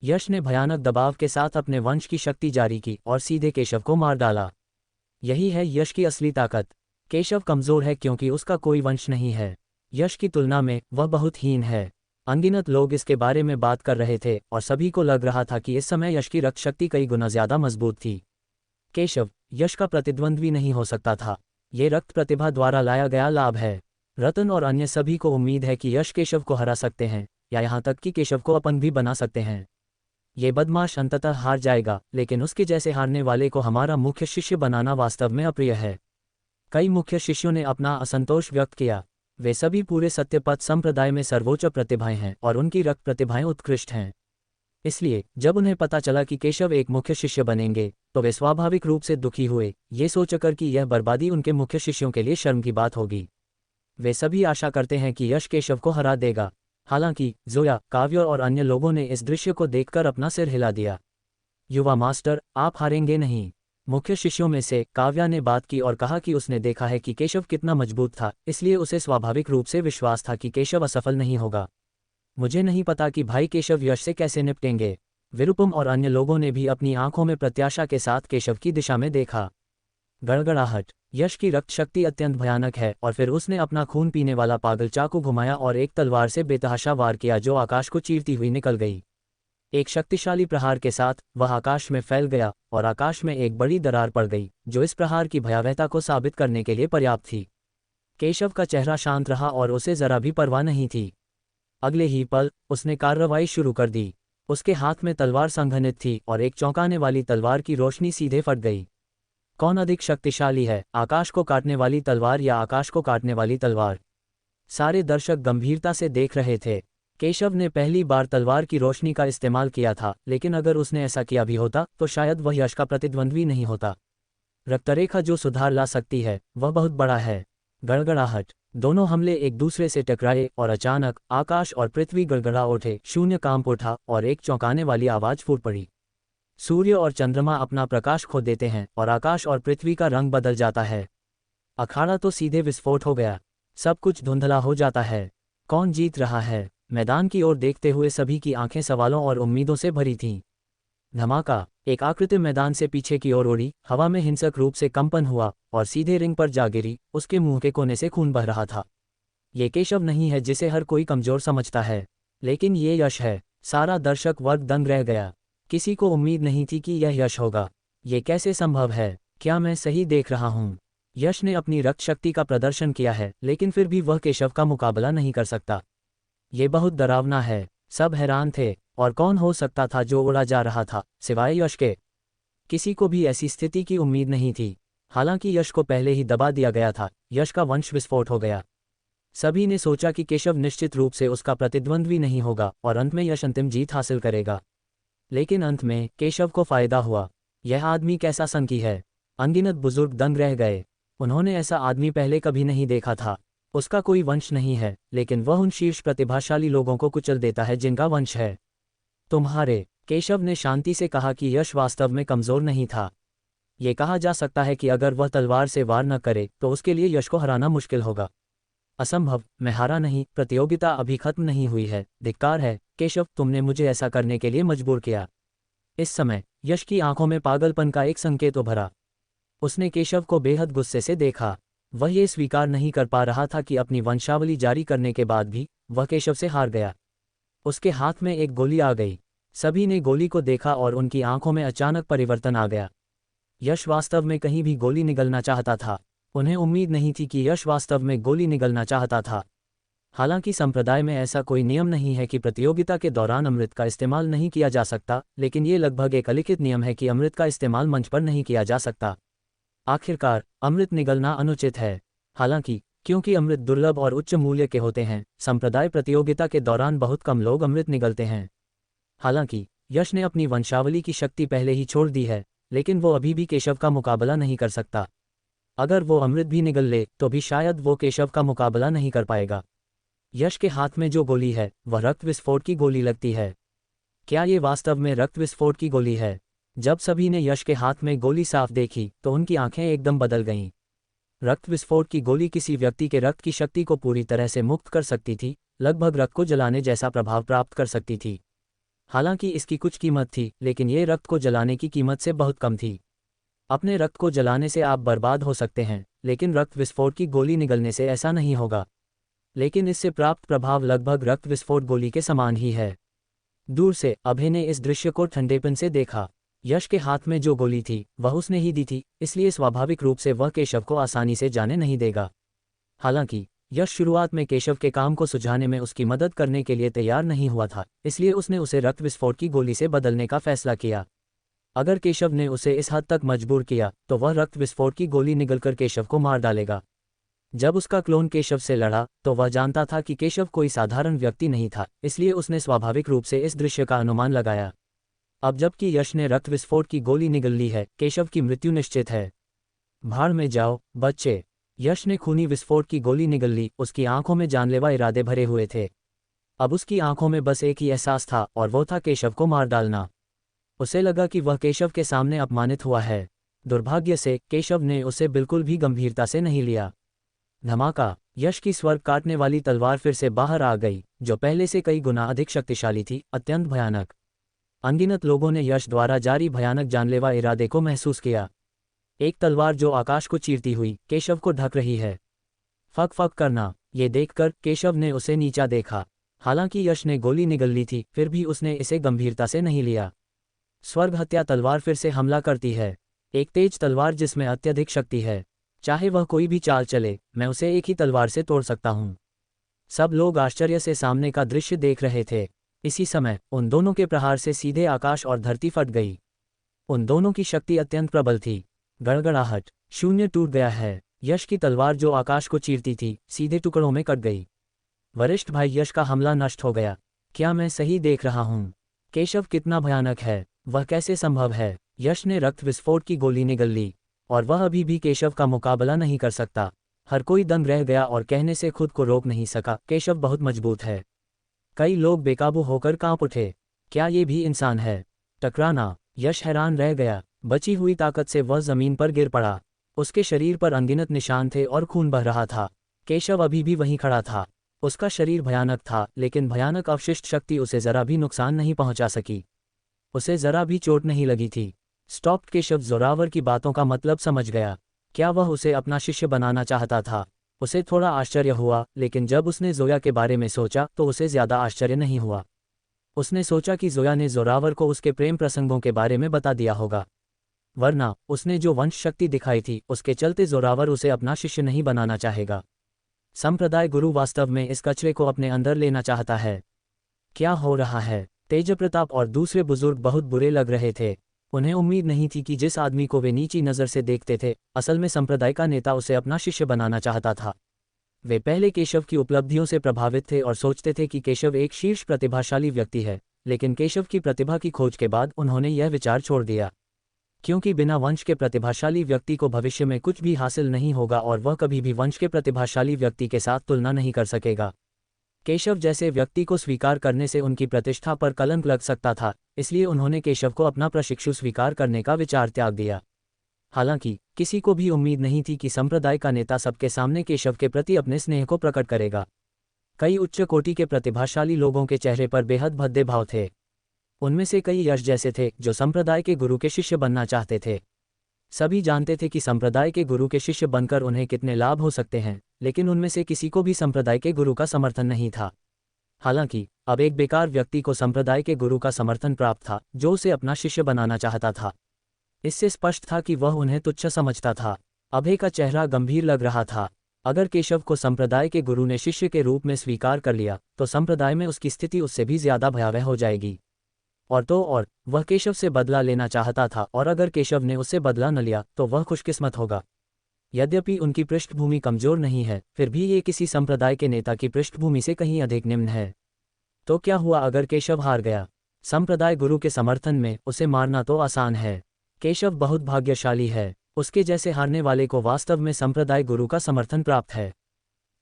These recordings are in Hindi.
यश ने भयानक दबाव के साथ अपने वंश की शक्ति जारी की और सीधे केशव को मार डाला। यही है यश की असली ताकत। केशव कमजोर है क्योंकि उसका कोई वंश नहीं है। यश की तुलना में वह बहुत हीन है। अनगिनत लोग इसके बारे में बात कर रहे थे और सभी को लग रहा था कि इस समय यश की रक्त शक्ति कई गुना ज्यादा मजबूत थी। केशव यश का प्रतिद्वंद्वी नहीं हो सकता था। ये रक्त प्रतिभा द्वारा लाया गया लाभ है। रतन और अन्य सभी को उम्मीद है कि यश केशव को हरा सकते हैं, या यहाँ तक कि केशव को अपन भी बना सकते हैं। ये बदमाश अंततः हार जाएगा, लेकिन उसके जैसे हारने वाले को हमारा मुख्य शिष्य बनाना वास्तव में अप्रिय है। कई मुख्य शिष्यों ने अपना असंतोष व्यक्त किया। वे सभी पूरे सत्यपथ संप्रदाय में सर्वोच्च प्रतिभाएं हैं और उनकी रक्त प्रतिभाएं उत्कृष्ट हैं। इसलिए जब उन्हें पता चला कि केशव एक मुख्य शिष्य बनेंगे, तो वे स्वाभाविक रूप से दुखी हुए, ये सोचकर कि यह बर्बादी उनके मुख्य शिष्यों के लिए शर्म की बात होगी। वे सभी आशा करते हैं कि यश केशव को हरा देगा। हालांकि जोया, काव्य और अन्य लोगों ने इस दृश्य को देखकर अपना सिर हिला दिया। युवा मास्टर, आप हारेंगे नहीं। मुख्य शिष्यों में से काव्या ने बात की और कहा कि उसने देखा है कि केशव कितना मजबूत था, इसलिए उसे स्वाभाविक रूप से विश्वास था कि केशव असफल नहीं होगा। मुझे नहीं पता कि भाई केशव यश से कैसे निपटेंगे। विरूपम और अन्य लोगों ने भी अपनी आंखों में प्रत्याशा के साथ केशव की दिशा में देखा। गड़गड़ाहट। यश की रक्त शक्ति अत्यंत भयानक है और फिर उसने अपना खून पीने वाला पागल चाकू घुमाया और एक तलवार से बेतहाशा वार किया जो आकाश को चीरती हुई निकल गई। एक शक्तिशाली प्रहार के साथ वह आकाश में फैल गया और आकाश में एक बड़ी दरार पड़ गई, जो इस प्रहार की भयावहता को साबित करने के लिए पर्याप्त थी। केशव का चेहरा शांत रहा और उसे जरा भी परवाह नहीं थी। अगले ही पल उसने कार्रवाई शुरू कर दी। उसके हाथ में तलवार संघनित थी और एक चौंकाने वाली तलवार की रोशनी सीधे फट गई। कौन अधिक शक्तिशाली है, आकाश को काटने वाली तलवार या आकाश को काटने वाली तलवार? सारे दर्शक गंभीरता से देख रहे थे। केशव ने पहली बार तलवार की रोशनी का इस्तेमाल किया था, लेकिन अगर उसने ऐसा किया भी होता तो शायद वह यश का प्रतिद्वंद्वी नहीं होता। रक्तरेखा जो सुधार ला सकती है वह बहुत बड़ा है। गड़गड़ाहट। दोनों हमले एक दूसरे से टकराए और अचानक आकाश और पृथ्वी गड़गड़ा उठे, शून्य कांप उठा और एक चौंकाने वाली आवाज फूट पड़ी। सूर्य और चंद्रमा अपना प्रकाश खो देते हैं और आकाश और पृथ्वी का रंग बदल जाता है। अखाड़ा तो सीधे विस्फोट हो गया। सब कुछ धुंधला हो जाता है। कौन जीत रहा है? मैदान की ओर देखते हुए सभी की आंखें सवालों और उम्मीदों से भरी थीं। धमाका। एक आकृति मैदान से पीछे की ओर उड़ी, हवा में हिंसक रूप से कंपन हुआ और सीधे रिंग पर जा गिरी। उसके मुंह के कोने से खून बह रहा था। ये केशव नहीं है जिसे हर कोई कमजोर समझता है, लेकिन ये यश है। सारा दर्शक वर्ग दंग रह गया। किसी को उम्मीद नहीं थी कि यह यश होगा। ये कैसे संभव है? क्या मैं सही देख रहा हूँ? यश ने अपनी रक्त शक्ति का प्रदर्शन किया है, लेकिन फिर भी वह केशव का मुकाबला नहीं कर सकता। ये बहुत डरावना है। सब हैरान थे। और कौन हो सकता था जो उड़ा जा रहा था, सिवाय यश के? किसी को भी ऐसी स्थिति की उम्मीद नहीं थी। हालांकि यश को पहले ही दबा दिया गया था। यश का वंश विस्फोट हो गया। सभी ने सोचा कि केशव निश्चित रूप से उसका प्रतिद्वंद्वी नहीं होगा और अंत में यश अंतिम जीत हासिल करेगा। लेकिन अंत में केशव को फायदा हुआ। यह आदमी कैसा संकी है? अनगिनत बुजुर्ग दंग रह गए। उन्होंने ऐसा आदमी पहले कभी नहीं देखा था। उसका कोई वंश नहीं है, लेकिन वह उन शीर्ष प्रतिभाशाली लोगों को कुचल देता है जिनका वंश है। तुम्हारे। केशव ने शांति से कहा कि यश वास्तव में कमजोर नहीं था। ये कहा जा सकता है कि अगर वह तलवार से वार न करे तो उसके लिए यश को हराना मुश्किल होगा। असंभव। मैं हारा नहीं, प्रतियोगिता अभी खत्म नहीं हुई है। धिक्कार है केशव, तुमने मुझे ऐसा करने के लिए मजबूर किया। इस समय यश की आंखों में पागलपन का एक संकेत उभरा। उसने केशव को बेहद गुस्से से देखा। वह ये स्वीकार नहीं कर पा रहा था कि अपनी वंशावली जारी करने के बाद भी वह केशव से हार गया। उसके हाथ में एक गोली आ गई। सभी ने गोली को देखा और उनकी आंखों में अचानक परिवर्तन आ गया। यश वास्तव में कहीं भी गोली निगलना चाहता था। उन्हें उम्मीद नहीं थी कि यश वास्तव में गोली निगलना चाहता था। हालांकि संप्रदाय में ऐसा कोई नियम नहीं है कि प्रतियोगिता के दौरान अमृत का इस्तेमाल नहीं किया जा सकता, लेकिन ये लगभग एक अलिखित नियम है कि अमृत का इस्तेमाल मंच पर नहीं किया जा सकता। आखिरकार अमृत निगलना अनुचित है। हालांकि क्योंकि अमृत दुर्लभ और उच्च मूल्य के होते हैं, संप्रदाय प्रतियोगिता के दौरान बहुत कम लोग अमृत निगलते हैं। हालांकि यश ने अपनी वंशावली की शक्ति पहले ही छोड़ दी है, लेकिन वो अभी भी केशव का मुकाबला नहीं कर सकता। अगर वो अमृत भी निगल ले तो भी शायद वो केशव का मुकाबला नहीं कर पाएगा। यश के हाथ में जो गोली है वह रक्त विस्फोट की गोली लगती है। क्या ये वास्तव में रक्त विस्फोट की गोली है? जब सभी ने यश के हाथ में गोली साफ देखी तो उनकी आंखें एकदम बदल गईं। रक्त विस्फोट की गोली किसी व्यक्ति के रक्त की शक्ति को पूरी तरह से मुक्त कर सकती थी, लगभग रक्त को जलाने जैसा प्रभाव प्राप्त कर सकती थी। हालांकि इसकी कुछ कीमत थी, लेकिन ये रक्त को जलाने की कीमत से बहुत कम थी। अपने रक्त को जलाने से आप बर्बाद हो सकते हैं, लेकिन रक्त विस्फोट की गोली निगलने से ऐसा नहीं होगा। लेकिन इससे प्राप्त प्रभाव लगभग रक्त विस्फोट गोली के समान ही है। दूर से अभय ने इस दृश्य को ठंडेपन से देखा। यश के हाथ में जो गोली थी वह उसने ही दी थी, इसलिए स्वाभाविक रूप से वह केशव को आसानी से जाने नहीं देगा। हालांकि यश शुरुआत में केशव के काम को सुलझाने में उसकी मदद करने के लिए तैयार नहीं हुआ था, इसलिए उसने उसे रक्त विस्फोट की गोली से बदलने का फैसला किया। अगर केशव ने उसे इस हद तक मजबूर किया तो वह रक्त विस्फोट की गोली निगलकर केशव को मार डालेगा। जब उसका क्लोन केशव से लड़ा तो वह जानता था कि केशव कोई साधारण व्यक्ति नहीं था, इसलिए उसने स्वाभाविक रूप से इस दृश्य का अनुमान लगाया। अब जबकि यश ने रक्त विस्फोट की गोली निगल ली है, केशव की मृत्यु निश्चित है। भाड़ में जाओ बच्चे। यश ने खूनी विस्फोट की गोली निगल ली। उसकी आंखों में जानलेवा इरादे भरे हुए थे। अब उसकी आंखों में बस एक ही एहसास था, और वो था केशव को मार डालना। उसे लगा कि वह केशव के सामने अपमानित हुआ है। दुर्भाग्य से केशव ने उसे बिल्कुल भी गंभीरता से नहीं लिया। धमाका। यश की स्वर्ग काटने वाली तलवार फिर से बाहर आ गई, जो पहले से कई गुना अधिक शक्तिशाली थी, अत्यंत भयानक। अनगिनत लोगों ने यश द्वारा जारी भयानक जानलेवा इरादे को महसूस किया। एक तलवार जो आकाश को चीरती हुई केशव को ढक रही है। फक फक करना। ये देखकर केशव ने उसे नीचा देखा। हालांकि यश ने गोली निगल ली थी, फिर भी उसने इसे गंभीरता से नहीं लिया। स्वर्ग हत्या तलवार फिर से हमला करती है। एक तेज तलवार जिसमें अत्यधिक शक्ति है। चाहे वह कोई भी चाल चले, मैं उसे एक ही तलवार से तोड़ सकता हूँ। सब लोग आश्चर्य से सामने का दृश्य देख रहे थे। इसी समय उन दोनों के प्रहार से सीधे आकाश और धरती फट गई। उन दोनों की शक्ति अत्यंत प्रबल थी। गड़गड़ाहट। शून्य टूट गया है। यश की तलवार जो आकाश को चीरती थी सीधे टुकड़ों में कट गई। वरिष्ठ भाई यश का हमला नष्ट हो गया। क्या मैं सही देख रहा हूँ? केशव कितना भयानक है, वह कैसे संभव है? यश ने रक्त विस्फोट की गोली निगल ली, और वह अभी भी केशव का मुकाबला नहीं कर सकता। हर कोई दंग रह गया और कहने से खुद को रोक नहीं सका, केशव बहुत मजबूत है। कई लोग बेकाबू होकर कांप उठे। क्या ये भी इंसान है? टकराना। यश हैरान रह गया। बची हुई ताकत से वह जमीन पर गिर पड़ा। उसके शरीर पर अनगिनत निशान थे और खून बह रहा था। केशव अभी भी वहीं खड़ा था। उसका शरीर भयानक था, लेकिन भयानक अवशिष्ट शक्ति उसे जरा भी नुकसान नहीं पहुंचा सकी। उसे जरा भी चोट नहीं लगी थी। स्टॉप। केशव जोरावर की बातों का मतलब समझ गया। क्या वह उसे अपना शिष्य बनाना चाहता था? उसे थोड़ा आश्चर्य हुआ, लेकिन जब उसने जोया के बारे में सोचा तो उसे ज्यादा आश्चर्य नहीं हुआ। उसने सोचा कि जोया ने जोरावर को उसके प्रेम प्रसंगों के बारे में बता दिया होगा, वरना उसने जो वंश शक्ति दिखाई थी उसके चलते जोरावर उसे अपना शिष्य नहीं बनाना चाहेगा। संप्रदाय गुरु वास्तव में इस कचरे को अपने अंदर लेना चाहता है। क्या हो रहा है? तेजप्रताप और दूसरे बुजुर्ग बहुत बुरे लग रहे थे। उन्हें उम्मीद नहीं थी कि जिस आदमी को वे नीची नज़र से देखते थे, असल में संप्रदाय का नेता उसे अपना शिष्य बनाना चाहता था। वे पहले केशव की उपलब्धियों से प्रभावित थे और सोचते थे कि केशव एक शीर्ष प्रतिभाशाली व्यक्ति है, लेकिन केशव की प्रतिभा की खोज के बाद उन्होंने यह विचार छोड़ दिया, क्योंकि बिना वंश के प्रतिभाशाली व्यक्ति को भविष्य में कुछ भी हासिल नहीं होगा और वह कभी भी वंश के प्रतिभाशाली व्यक्ति के साथ तुलना नहीं कर सकेगा। केशव जैसे व्यक्ति को स्वीकार करने से उनकी प्रतिष्ठा पर कलंक लग सकता था, इसलिए उन्होंने केशव को अपना प्रशिक्षु स्वीकार करने का विचार त्याग दिया। हालांकि किसी को भी उम्मीद नहीं थी कि संप्रदाय का नेता सबके सामने केशव के प्रति अपने स्नेह को प्रकट करेगा। कई उच्च कोटि के प्रतिभाशाली लोगों के चेहरे पर बेहद भद्दे भाव थे। उनमें से कई यश जैसे थे, जो संप्रदाय के गुरु के शिष्य बनना चाहते थे। सभी जानते थे कि संप्रदाय के गुरु के शिष्य बनकर उन्हें कितने लाभ हो सकते हैं, लेकिन उनमें से किसी को भी संप्रदाय के गुरु का समर्थन नहीं था। हालांकि अब एक बेकार व्यक्ति को संप्रदाय के गुरु का समर्थन प्राप्त था, जो उसे अपना शिष्य बनाना चाहता था। इससे स्पष्ट था कि वह उन्हें तुच्छ समझता था। अभय का चेहरा गंभीर लग रहा था। अगर केशव को संप्रदाय के गुरु ने शिष्य के रूप में स्वीकार कर लिया तो संप्रदाय में उसकी स्थिति उससे भी ज्यादा भयावह हो जाएगी। और तो और वह केशव से बदला लेना चाहता था, और अगर केशव ने उससे बदला न लिया तो वह खुशकिस्मत होगा। यद्यपि उनकी पृष्ठभूमि कमजोर नहीं है, फिर भी ये किसी संप्रदाय के नेता की पृष्ठभूमि से कहीं अधिक निम्न है। तो क्या हुआ अगर केशव हार गया? संप्रदाय गुरु के समर्थन में उसे मारना तो आसान है। केशव बहुत भाग्यशाली है। उसके जैसे हारने वाले को वास्तव में संप्रदाय गुरु का समर्थन प्राप्त है।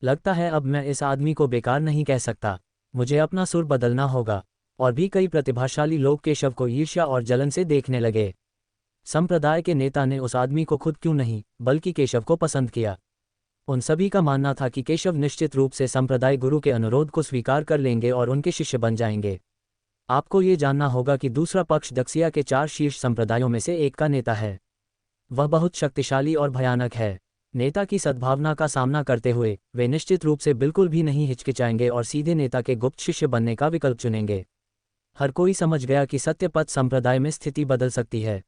लगता है अब मैं इस आदमी को बेकार नहीं कह सकता। मुझे अपना सुर बदलना होगा। और भी कई प्रतिभाशाली लोग केशव को ईर्ष्या और जलन से देखने लगे। संप्रदाय के नेता ने उस आदमी को खुद क्यों नहीं, बल्कि केशव को पसंद किया। उन सभी का मानना था कि केशव निश्चित रूप से संप्रदाय गुरु के अनुरोध को स्वीकार कर लेंगे और उनके शिष्य बन जाएंगे। आपको ये जानना होगा कि दूसरा पक्ष दक्षिया के 4 शीर्ष संप्रदायों में से एक का नेता है। वह बहुत शक्तिशाली और भयानक है। नेता की सद्भावना का सामना करते हुए वे निश्चित रूप से बिल्कुल भी नहीं हिचकिचाएंगे और सीधे नेता के गुप्त शिष्य बनने का विकल्प चुनेंगे। हर कोई समझ गया कि सत्यपथ संप्रदाय में स्थिति बदल सकती है।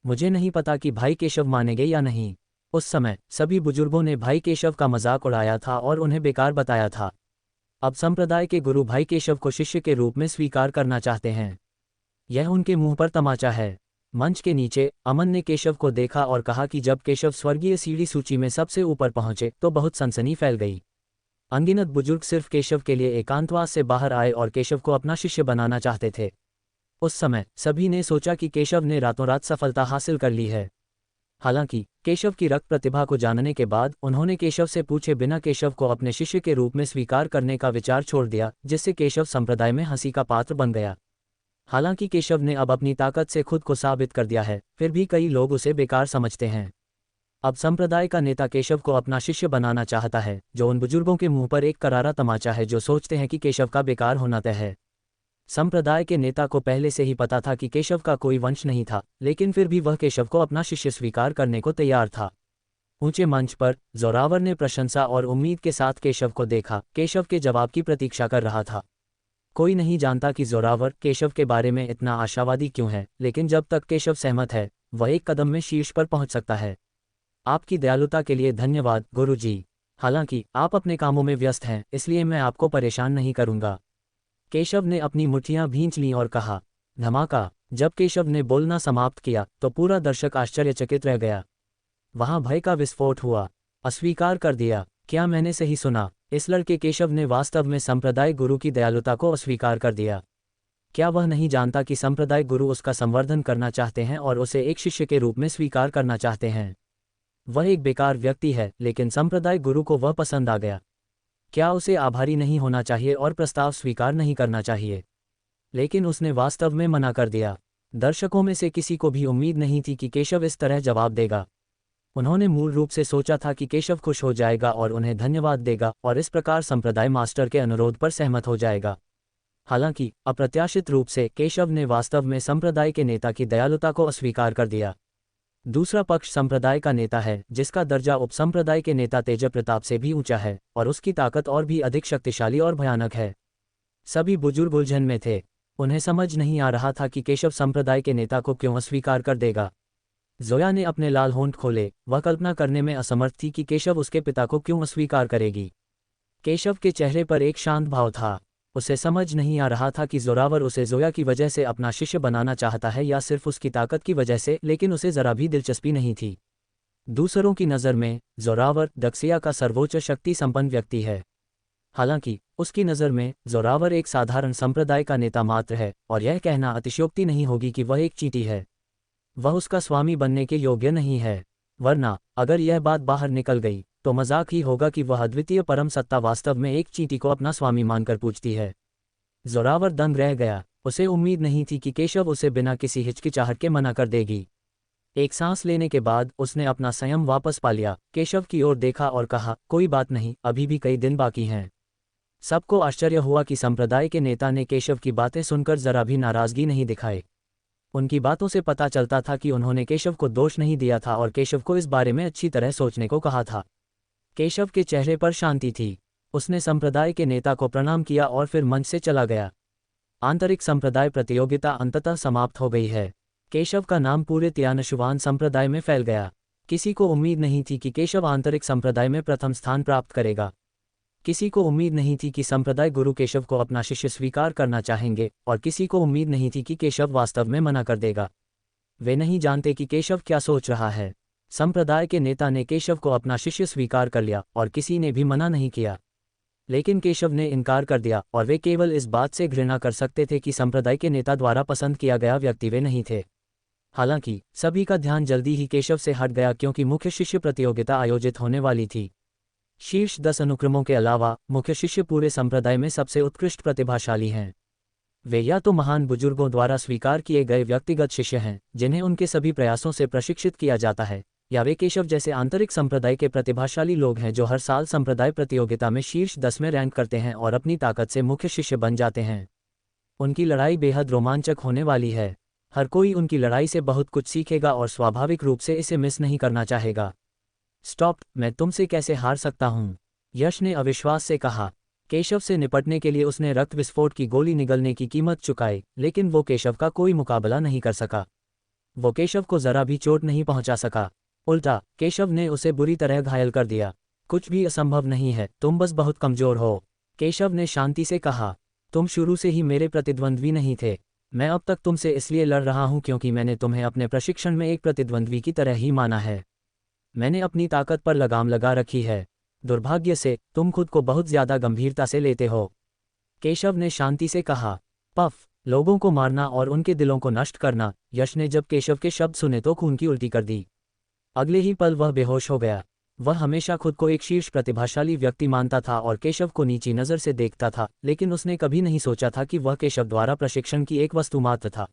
मुझे नहीं पता कि भाई केशव मानेंगे या नहीं। उस समय सभी बुजुर्गों ने भाई केशव का मजाक उड़ाया था और उन्हें बेकार बताया था। अब संप्रदाय के गुरु भाई केशव को शिष्य के रूप में स्वीकार करना चाहते हैं। यह उनके मुंह पर तमाचा है। मंच के नीचे अमन ने केशव को देखा और कहा कि जब केशव स्वर्गीय सीढ़ी सूची में सबसे ऊपर पहुंचे तो बहुत सनसनी फैल गई। अनगिनत बुजुर्ग सिर्फ केशव के लिए एकांतवास से बाहर आए और केशव को अपना शिष्य बनाना चाहते थे। उस समय सभी ने सोचा कि केशव ने रातों रात सफलता हासिल कर ली है। हालांकि केशव की रक्त प्रतिभा को जानने के बाद उन्होंने केशव से पूछे बिना केशव को अपने शिष्य के रूप में स्वीकार करने का विचार छोड़ दिया, जिससे केशव संप्रदाय में हंसी का पात्र बन गया। हालांकि केशव ने अब अपनी ताकत से खुद को साबित कर दिया है, फिर भी कई लोग उसे बेकार समझते हैं। अब संप्रदाय का नेता केशव को अपना शिष्य बनाना चाहता है, जो उन बुजुर्गों के मुंह पर एक करारा तमाचा है जो सोचते हैं कि केशव का बेकार होना तय है। संप्रदाय के नेता को पहले से ही पता था कि केशव का कोई वंश नहीं था, लेकिन फिर भी वह केशव को अपना शिष्य स्वीकार करने को तैयार था। ऊंचे मंच पर जोरावर ने प्रशंसा और उम्मीद के साथ केशव को देखा। केशव के जवाब की प्रतीक्षा कर रहा था। कोई नहीं जानता कि जोरावर केशव के बारे में इतना आशावादी क्यों है, लेकिन जब तक केशव सहमत है वह एक कदम में शीर्ष पर पहुंच सकता है। आपकी दयालुता के लिए धन्यवाद गुरुजी। हालांकि आप अपने कामों में व्यस्त हैं, इसलिए मैं आपको परेशान नहीं करूंगा। केशव ने अपनी मुट्ठियां भींच लीं और कहा। धमाका। जब केशव ने बोलना समाप्त किया तो पूरा दर्शक आश्चर्यचकित रह गया। वहां भय का विस्फोट हुआ। अस्वीकार कर दिया? क्या मैंने सही सुना? इस लड़के केशव ने वास्तव में संप्रदाय गुरु की दयालुता को अस्वीकार कर दिया। क्या वह नहीं जानता कि संप्रदाय गुरु उसका संवर्धन करना चाहते हैं और उसे एक शिष्य के रूप में स्वीकार करना चाहते हैं? वह एक बेकार व्यक्ति है, लेकिन संप्रदाय गुरु को वह पसंद आ गया। क्या उसे आभारी नहीं होना चाहिए और प्रस्ताव स्वीकार नहीं करना चाहिए? लेकिन उसने वास्तव में मना कर दिया। दर्शकों में से किसी को भी उम्मीद नहीं थी कि केशव इस तरह जवाब देगा। उन्होंने मूल रूप से सोचा था कि केशव खुश हो जाएगा और उन्हें धन्यवाद देगा और इस प्रकार संप्रदाय मास्टर के अनुरोध पर सहमत हो जाएगा। हालांकि अप्रत्याशित रूप से केशव ने वास्तव में संप्रदाय के नेता की दयालुता को अस्वीकार कर दिया। दूसरा पक्ष संप्रदाय का नेता है, जिसका दर्जा उपसंप्रदाय के नेता तेज प्रताप से भी ऊंचा है और उसकी ताकत और भी अधिक शक्तिशाली और भयानक है। सभी बुजुर्ग उलझन में थे। उन्हें समझ नहीं आ रहा था कि केशव संप्रदाय के नेता को क्यों अस्वीकार कर देगा। जोया ने अपने लाल होंठ खोले। वह कल्पना करने में असमर्थ थी कि केशव उसके पिता को क्यों अस्वीकार करेगी। केशव के चेहरे पर एक शांत भाव था। उसे समझ नहीं आ रहा था कि जोरावर उसे जोया की वजह से अपना शिष्य बनाना चाहता है या सिर्फ उसकी ताकत की वजह से, लेकिन उसे जरा भी दिलचस्पी नहीं थी। दूसरों की नज़र में जोरावर दक्षिया का सर्वोच्च शक्ति संपन्न व्यक्ति है। हालांकि उसकी नज़र में जोरावर एक साधारण संप्रदाय का नेता मात्र है, और यह कहना अतिशयोक्ति नहीं होगी कि वह एक चींटी है। वह उसका स्वामी बनने के योग्य नहीं है, वरना अगर यह बात बाहर निकल गई तो मजाक ही होगा कि वह अद्वितीय परम सत्ता वास्तव में एक चींटी को अपना स्वामी मानकर पूछती है। जोरावर दंग रह गया। उसे उम्मीद नहीं थी कि केशव उसे बिना किसी हिचकिचाहट के मना कर देगी। एक सांस लेने के बाद उसने अपना संयम वापस पा लिया। केशव की ओर देखा और कहा, कोई बात नहीं, अभी भी कई दिन बाकी हैं। सबको आश्चर्य हुआ कि संप्रदाय के नेता ने केशव की बातें सुनकर जरा भी नाराजगी नहीं दिखाई। उनकी बातों से पता चलता था कि उन्होंने केशव को दोष नहीं दिया था और केशव को इस बारे में अच्छी तरह सोचने को कहा था। केशव के चेहरे पर शांति थी। उसने संप्रदाय के नेता को प्रणाम किया और फिर मंच से चला गया। आंतरिक संप्रदाय प्रतियोगिता अंततः समाप्त हो गई है। केशव का नाम पूरे त्यानशुवान संप्रदाय में फैल गया। किसी को उम्मीद नहीं थी कि केशव आंतरिक संप्रदाय में प्रथम स्थान प्राप्त करेगा। किसी को उम्मीद नहीं थी कि संप्रदाय गुरु केशव को अपना शिष्य स्वीकार करना चाहेंगे, और किसी को उम्मीद नहीं थी कि केशव वास्तव में मना कर देगा। वे नहीं जानते कि केशव क्या सोच रहा है। संप्रदाय के नेता ने केशव को अपना शिष्य स्वीकार कर लिया और किसी ने भी मना नहीं किया। लेकिन केशव ने इनकार कर दिया, और वे केवल इस बात से घृणा कर सकते थे कि संप्रदाय के नेता द्वारा पसंद किया गया व्यक्ति वे नहीं थे। हालांकि सभी का ध्यान जल्दी ही केशव से हट गया, क्योंकि मुख्य शिष्य प्रतियोगिता आयोजित होने वाली थी। शीर्ष 10 अनुक्रमों के अलावा मुख्य शिष्य पूरे संप्रदाय में सबसे उत्कृष्ट प्रतिभाशाली हैं। वे या तो महान बुजुर्गों द्वारा स्वीकार किए गए व्यक्तिगत शिष्य हैं, जिन्हें उनके सभी प्रयासों से प्रशिक्षित किया जाता है, या वे केशव जैसे आंतरिक संप्रदाय के प्रतिभाशाली लोग हैं जो हर साल संप्रदाय प्रतियोगिता में शीर्ष 10 में रैंक करते हैं और अपनी ताकत से मुख्य शिष्य बन जाते हैं। उनकी लड़ाई बेहद रोमांचक होने वाली है। हर कोई उनकी लड़ाई से बहुत कुछ सीखेगा और स्वाभाविक रूप से इसे मिस नहीं करना चाहेगा। स्टॉप, मैं तुमसे कैसे हार सकता हूँ? यश ने अविश्वास से कहा। केशव से निपटने के लिए उसने रक्त विस्फोट की गोली निगलने की कीमत चुकाई, लेकिन वो केशव का कोई मुकाबला नहीं कर सका। वो केशव को जरा भी चोट नहीं पहुंचा सका। उल्टा केशव ने उसे बुरी तरह घायल कर दिया। कुछ भी असंभव नहीं है, तुम बस बहुत कमजोर हो, केशव ने शांति से कहा। तुम शुरू से ही मेरे प्रतिद्वंद्वी नहीं थे। मैं अब तक तुमसे इसलिए लड़ रहा हूं क्योंकि मैंने तुम्हें अपने प्रशिक्षण में एक प्रतिद्वंद्वी की तरह ही माना है। मैंने अपनी ताकत पर लगाम लगा रखी है। दुर्भाग्य से तुम खुद को बहुत ज्यादा गंभीरता से लेते हो, केशव ने शांति से कहा। पफ, लोगों को मारना और उनके दिलों को नष्ट करना। यश ने जब केशव के शब्द सुने तो खून की उल्टी कर दी। अगले ही पल वह बेहोश हो गया। वह हमेशा खुद को एक शीर्ष प्रतिभाशाली व्यक्ति मानता था और केशव को नीची नज़र से देखता था, लेकिन उसने कभी नहीं सोचा था कि वह केशव द्वारा प्रशिक्षण की एक वस्तु मात्र था।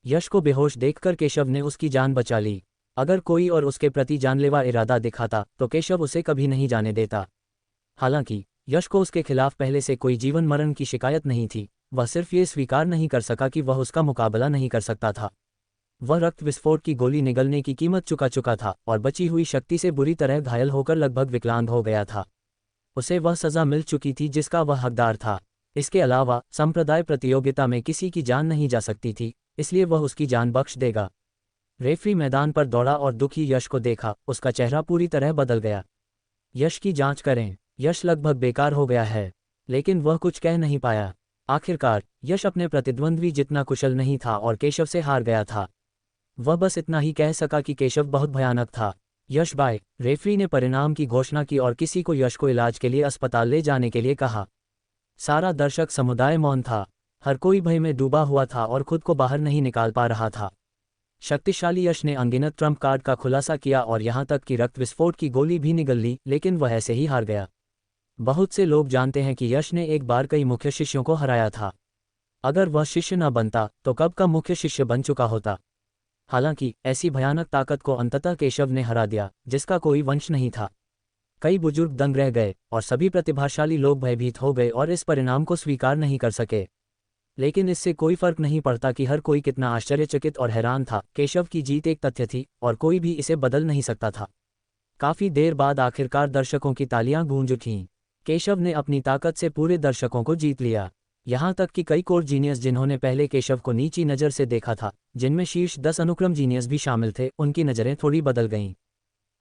यश को बेहोश देखकर केशव ने उसकी जान बचा ली। अगर कोई और उसके प्रति जानलेवा इरादा दिखाता तो केशव उसे कभी नहीं जाने देता। हालांकि यश को उसके खिलाफ पहले से कोई जीवन मरण की शिकायत नहीं थी, वह सिर्फ ये स्वीकार नहीं कर सका कि वह उसका मुकाबला नहीं कर सकता था। वह रक्त विस्फोट की गोली निगलने की कीमत चुका था और बची हुई शक्ति से बुरी तरह घायल होकर लगभग विकलांग हो गया था। उसे वह सज़ा मिल चुकी थी जिसका वह हकदार था। इसके अलावा संप्रदाय प्रतियोगिता में किसी की जान नहीं जा सकती थी, इसलिए वह उसकी जान बख्श देगा। रेफरी मैदान पर दौड़ा और दुखी यश को देखा, उसका चेहरा पूरी तरह बदल गया। यश की जांच करें। यश लगभग बेकार हो गया है, लेकिन वह कुछ कह नहीं पाया। आखिरकार यश अपने प्रतिद्वंद्वी जितना कुशल नहीं था और केशव से हार गया था। वह बस इतना ही कह सका कि केशव बहुत भयानक था। यश बाय। रेफरी ने परिणाम की घोषणा की और किसी को यश को इलाज के लिए अस्पताल ले जाने के लिए कहा। सारा दर्शक समुदाय मौन था। हर कोई भय में डूबा हुआ था और खुद को बाहर नहीं निकाल पा रहा था। शक्तिशाली यश ने अनगिनत ट्रम्प कार्ड का खुलासा किया और यहाँ तक कि रक्त विस्फोट की गोली भी निगल ली, लेकिन वह ऐसे ही हार गया। बहुत से लोग जानते हैं कि यश ने एक बार कई मुख्य शिष्यों को हराया था। अगर वह शिष्य न बनता तो कब का मुख्य शिष्य बन चुका होता। हालांकि ऐसी भयानक ताकत को अंततः केशव ने हरा दिया, जिसका कोई वंश नहीं था। कई बुजुर्ग दंग रह गए और सभी प्रतिभाशाली लोग भयभीत हो गए और इस परिणाम को स्वीकार नहीं कर सके। लेकिन इससे कोई फर्क नहीं पड़ता कि हर कोई कितना आश्चर्यचकित और हैरान था। केशव की जीत एक तथ्य थी और कोई भी इसे बदल नहीं सकता था। काफी देर बाद आखिरकार दर्शकों की तालियां गूंज उठीं। केशव ने अपनी ताकत से पूरे दर्शकों को जीत लिया। यहाँ तक कि कई कोर जीनियस जिन्होंने पहले केशव को नीची नज़र से देखा था, जिनमें शीर्ष 10 अनुक्रम जीनियस भी शामिल थे, उनकी नज़रें थोड़ी बदल गईं।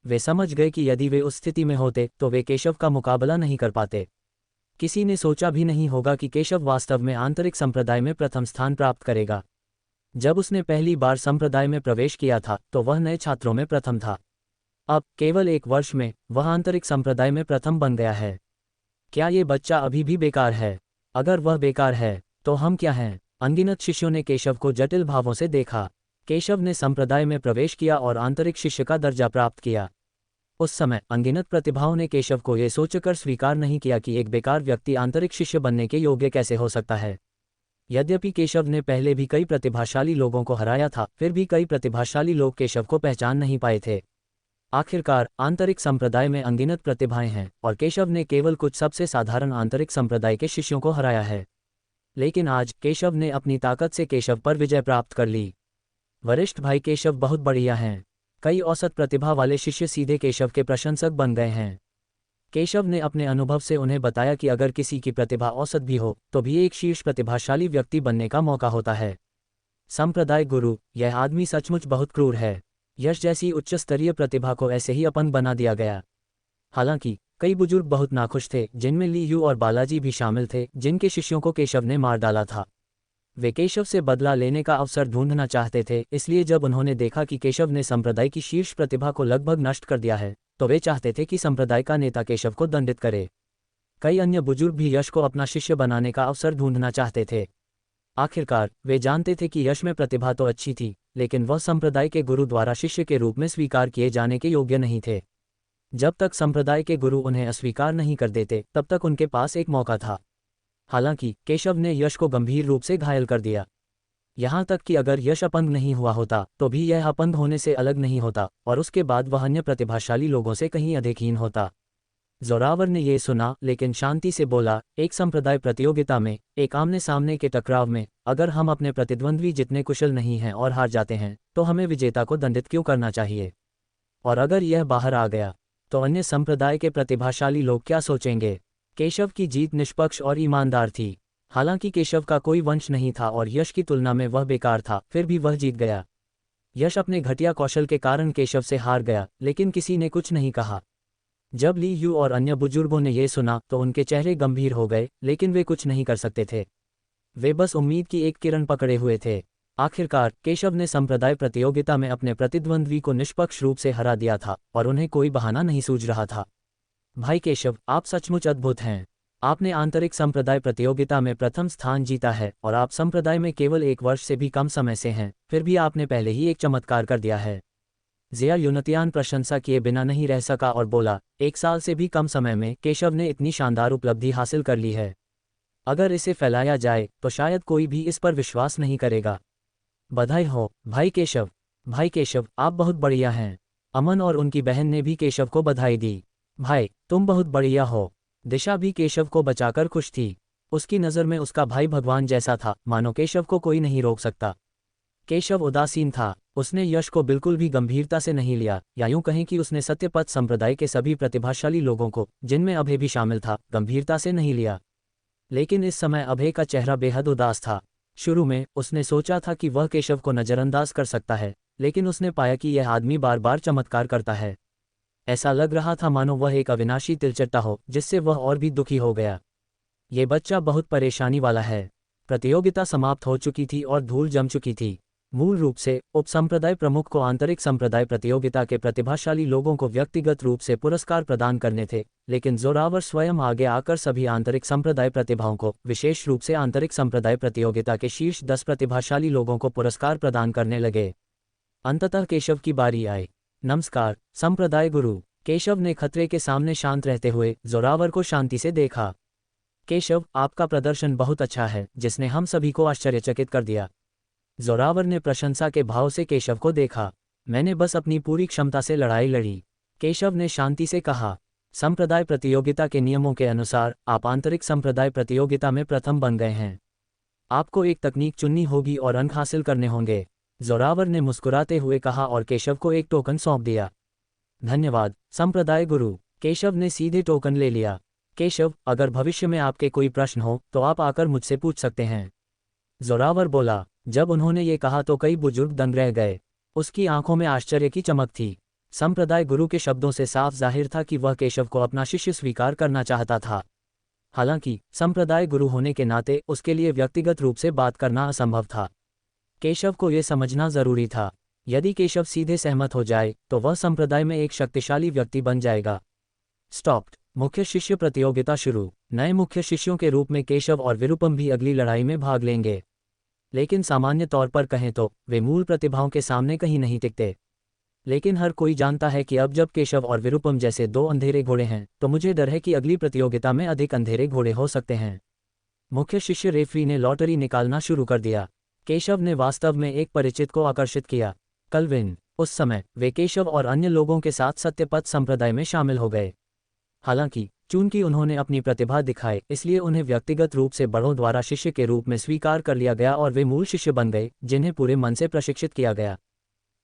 वे समझ गए कि यदि वे उस स्थिति में होते तो वे केशव का मुकाबला नहीं कर पाते। किसी ने सोचा भी नहीं होगा कि केशव वास्तव में आंतरिक संप्रदाय में प्रथम स्थान प्राप्त करेगा। जब उसने पहली बार संप्रदाय में प्रवेश किया था तो वह नए छात्रों में प्रथम था। अब केवल 1 वर्ष में वह आंतरिक संप्रदाय में प्रथम बन गया है। क्या ये बच्चा अभी भी बेकार है? अगर वह बेकार है तो हम क्या हैं? अनगिनत शिष्यों ने केशव को जटिल भावों से देखा। केशव ने संप्रदाय में प्रवेश किया और आंतरिक शिष्य का दर्जा प्राप्त किया। उस समय अनगिनत प्रतिभाओं ने केशव को यह सोचकर स्वीकार नहीं किया कि एक बेकार व्यक्ति आंतरिक शिष्य बनने के योग्य कैसे हो सकता है। यद्यपि केशव ने पहले भी कई प्रतिभाशाली लोगों को हराया था, फिर भी कई प्रतिभाशाली लोग केशव को पहचान नहीं पाए थे। आखिरकार आंतरिक संप्रदाय में अनगिनत प्रतिभाएं हैं और केशव ने केवल कुछ सबसे साधारण आंतरिक संप्रदाय के शिष्यों को हराया है। लेकिन आज केशव ने अपनी ताकत से केशव पर विजय प्राप्त कर ली। वरिष्ठ भाई केशव बहुत बढ़िया हैं। कई औसत प्रतिभा वाले शिष्य सीधे केशव के प्रशंसक बन गए हैं। केशव ने अपने अनुभव से उन्हें बताया कि अगर किसी की प्रतिभा औसत भी हो तो भी एक शीर्ष प्रतिभाशाली व्यक्ति बनने का मौका होता है। संप्रदाय गुरु, यह आदमी सचमुच बहुत क्रूर है। यश जैसी उच्च स्तरीय प्रतिभा को ऐसे ही अपंग बना दिया गया। हालांकि कई बुजुर्ग बहुत नाखुश थे, जिनमें ली यू और बालाजी भी शामिल थे, जिनके शिष्यों को केशव ने मार डाला था। वे केशव से बदला लेने का अवसर ढूंढना चाहते थे, इसलिए जब उन्होंने देखा कि केशव ने संप्रदाय की शीर्ष प्रतिभा को लगभग नष्ट कर दिया है तो वे चाहते थे कि संप्रदाय का नेता केशव को दंडित करे। कई अन्य बुजुर्ग भी यश को अपना शिष्य बनाने का अवसर ढूंढना चाहते थे। आखिरकार वे जानते थे कि यश में प्रतिभा तो अच्छी थी, लेकिन वह संप्रदाय के गुरु द्वारा शिष्य के रूप में स्वीकार किए जाने के योग्य नहीं थे। जब तक संप्रदाय के गुरु उन्हें अस्वीकार नहीं कर देते तब तक उनके पास एक मौका था। हालांकि केशव ने यश को गंभीर रूप से घायल कर दिया। यहाँ तक कि अगर यश अपंग नहीं हुआ होता तो भी यह अपंग होने से अलग नहीं होता और उसके बाद वह अन्य प्रतिभाशाली लोगों से कहीं अधिकहीन होता। जोरावर ने ये सुना लेकिन शांति से बोला, एक संप्रदाय प्रतियोगिता में, एक आमने सामने के टकराव में, अगर हम अपने प्रतिद्वंद्वी जितने कुशल नहीं हैं और हार जाते हैं तो हमें विजेता को दंडित क्यों करना चाहिए? और अगर यह बाहर आ गया तो अन्य संप्रदाय के प्रतिभाशाली लोग क्या सोचेंगे? केशव की जीत निष्पक्ष और ईमानदार थी। हालांकि केशव का कोई वंश नहीं था और यश की तुलना में वह बेकार था, फिर भी वह जीत गया। यश अपने घटिया कौशल के कारण केशव से हार गया, लेकिन किसी ने कुछ नहीं कहा। जब ली यू और अन्य बुजुर्गों ने यह सुना तो उनके चेहरे गंभीर हो गए, लेकिन वे कुछ नहीं कर सकते थे। वे बस उम्मीद की एक किरण पकड़े हुए थे। आखिरकार केशव ने संप्रदाय प्रतियोगिता में अपने प्रतिद्वंद्वी को निष्पक्ष रूप से हरा दिया था और उन्हें कोई बहाना नहीं सूझ रहा था। भाई केशव, आप सचमुच अद्भुत हैं। आपने आंतरिक संप्रदाय प्रतियोगिता में प्रथम स्थान जीता है और आप संप्रदाय में केवल 1 वर्ष से भी कम समय से हैं, फिर भी आपने पहले ही एक चमत्कार कर दिया है। ज़िया यूनतियान प्रशंसा किए बिना नहीं रह सका और बोला, 1 साल से भी कम समय में केशव ने इतनी शानदार उपलब्धि हासिल कर ली है। अगर इसे फैलाया जाए तो शायद कोई भी इस पर विश्वास नहीं करेगा। बधाई हो भाई केशव। भाई केशव, आप बहुत बढ़िया हैं। अमन और उनकी बहन ने भी केशव को बधाई दी। भाई, तुम बहुत बढ़िया हो। दिशा भी केशव को बचाकर खुश थी। उसकी नज़र में उसका भाई भगवान जैसा था, मानो केशव को कोई नहीं रोक सकता। केशव उदासीन था। उसने यश को बिल्कुल भी गंभीरता से नहीं लिया, या यूं कहें कि उसने सत्यपथ संप्रदाय के सभी प्रतिभाशाली लोगों को, जिनमें अभय भी शामिल था, गंभीरता से नहीं लिया। लेकिन इस समय अभय का चेहरा बेहद उदास था। शुरू में उसने सोचा था कि वह केशव को नज़रअंदाज कर सकता है, लेकिन उसने पाया कि यह आदमी बार बार चमत्कार करता है। ऐसा लग रहा था मानो वह एक अविनाशी तिलचट्टा हो, जिससे वह और भी दुखी हो गया। ये बच्चा बहुत परेशानी वाला है। प्रतियोगिता समाप्त हो चुकी थी और धूल जम चुकी थी। मूल रूप से उपसंप्रदाय प्रमुख को आंतरिक संप्रदाय प्रतियोगिता के प्रतिभाशाली लोगों को व्यक्तिगत रूप से पुरस्कार प्रदान करने थे, लेकिन जोरावर स्वयं आगे आकर सभी आंतरिक संप्रदाय प्रतिभाओं को, विशेष रूप से आंतरिक संप्रदाय प्रतियोगिता के शीर्ष 10 प्रतिभाशाली लोगों को पुरस्कार प्रदान करने लगे। अंततः केशव की बारी आई। नमस्कार संप्रदाय गुरु। केशव ने खतरे के सामने शांत रहते हुए जोरावर को शांति से देखा। केशव, आपका प्रदर्शन बहुत अच्छा है, जिसने हम सभी को आश्चर्यचकित कर दिया। जोरावर ने प्रशंसा के भाव से केशव को देखा। मैंने बस अपनी पूरी क्षमता से लड़ाई लड़ी। केशव ने शांति से कहा। संप्रदाय प्रतियोगिता के नियमों के अनुसार आप आंतरिक संप्रदाय प्रतियोगिता में प्रथम बन गए हैं। आपको एक तकनीक चुननी होगी और अंक हासिल करने होंगे। जोरावर ने मुस्कुराते हुए कहा और केशव को एक टोकन सौंप दिया। धन्यवाद संप्रदाय गुरु। केशव ने सीधे टोकन ले लिया। केशव, अगर भविष्य में आपके कोई प्रश्न हो तो आप आकर मुझसे पूछ सकते हैं, जोरावर बोला। जब उन्होंने ये कहा तो कई बुजुर्ग दंग रह गए। उसकी आंखों में आश्चर्य की चमक थी। संप्रदाय गुरु के शब्दों से साफ जाहिर था कि वह केशव को अपना शिष्य स्वीकार करना चाहता था। हालांकि संप्रदाय गुरु होने के नाते उसके लिए व्यक्तिगत रूप से बात करना असंभव था। केशव को यह समझना जरूरी था, यदि केशव सीधे सहमत हो जाए तो वह संप्रदाय में एक शक्तिशाली व्यक्ति बन जाएगा। स्टॉप्ड। मुख्य शिष्य प्रतियोगिता शुरू। नए मुख्य शिष्यों के रूप में केशव और विरूपम भी अगली लड़ाई में भाग लेंगे, लेकिन सामान्य तौर पर कहें तो वे मूल प्रतिभाओं के सामने कहीं नहीं टिकते। लेकिन हर कोई जानता है कि अब जब केशव और विरूपम जैसे 2 अंधेरे घोड़े हैं तो मुझे डर है कि अगली प्रतियोगिता में अधिक अंधेरे घोड़े हो सकते हैं। मुख्य शिष्य रेफरी ने लॉटरी निकालना शुरू कर दिया। केशव ने वास्तव में एक परिचित को आकर्षित किया, कल्विन। उस समय वे केशव और अन्य लोगों के साथ सत्यपथ संप्रदाय में शामिल हो गए। हालांकि चूंकि उन्होंने अपनी प्रतिभा दिखाई, इसलिए उन्हें व्यक्तिगत रूप से बड़ों द्वारा शिष्य के रूप में स्वीकार कर लिया गया और वे मूल शिष्य बन गए, जिन्हें पूरे मन से प्रशिक्षित किया गया।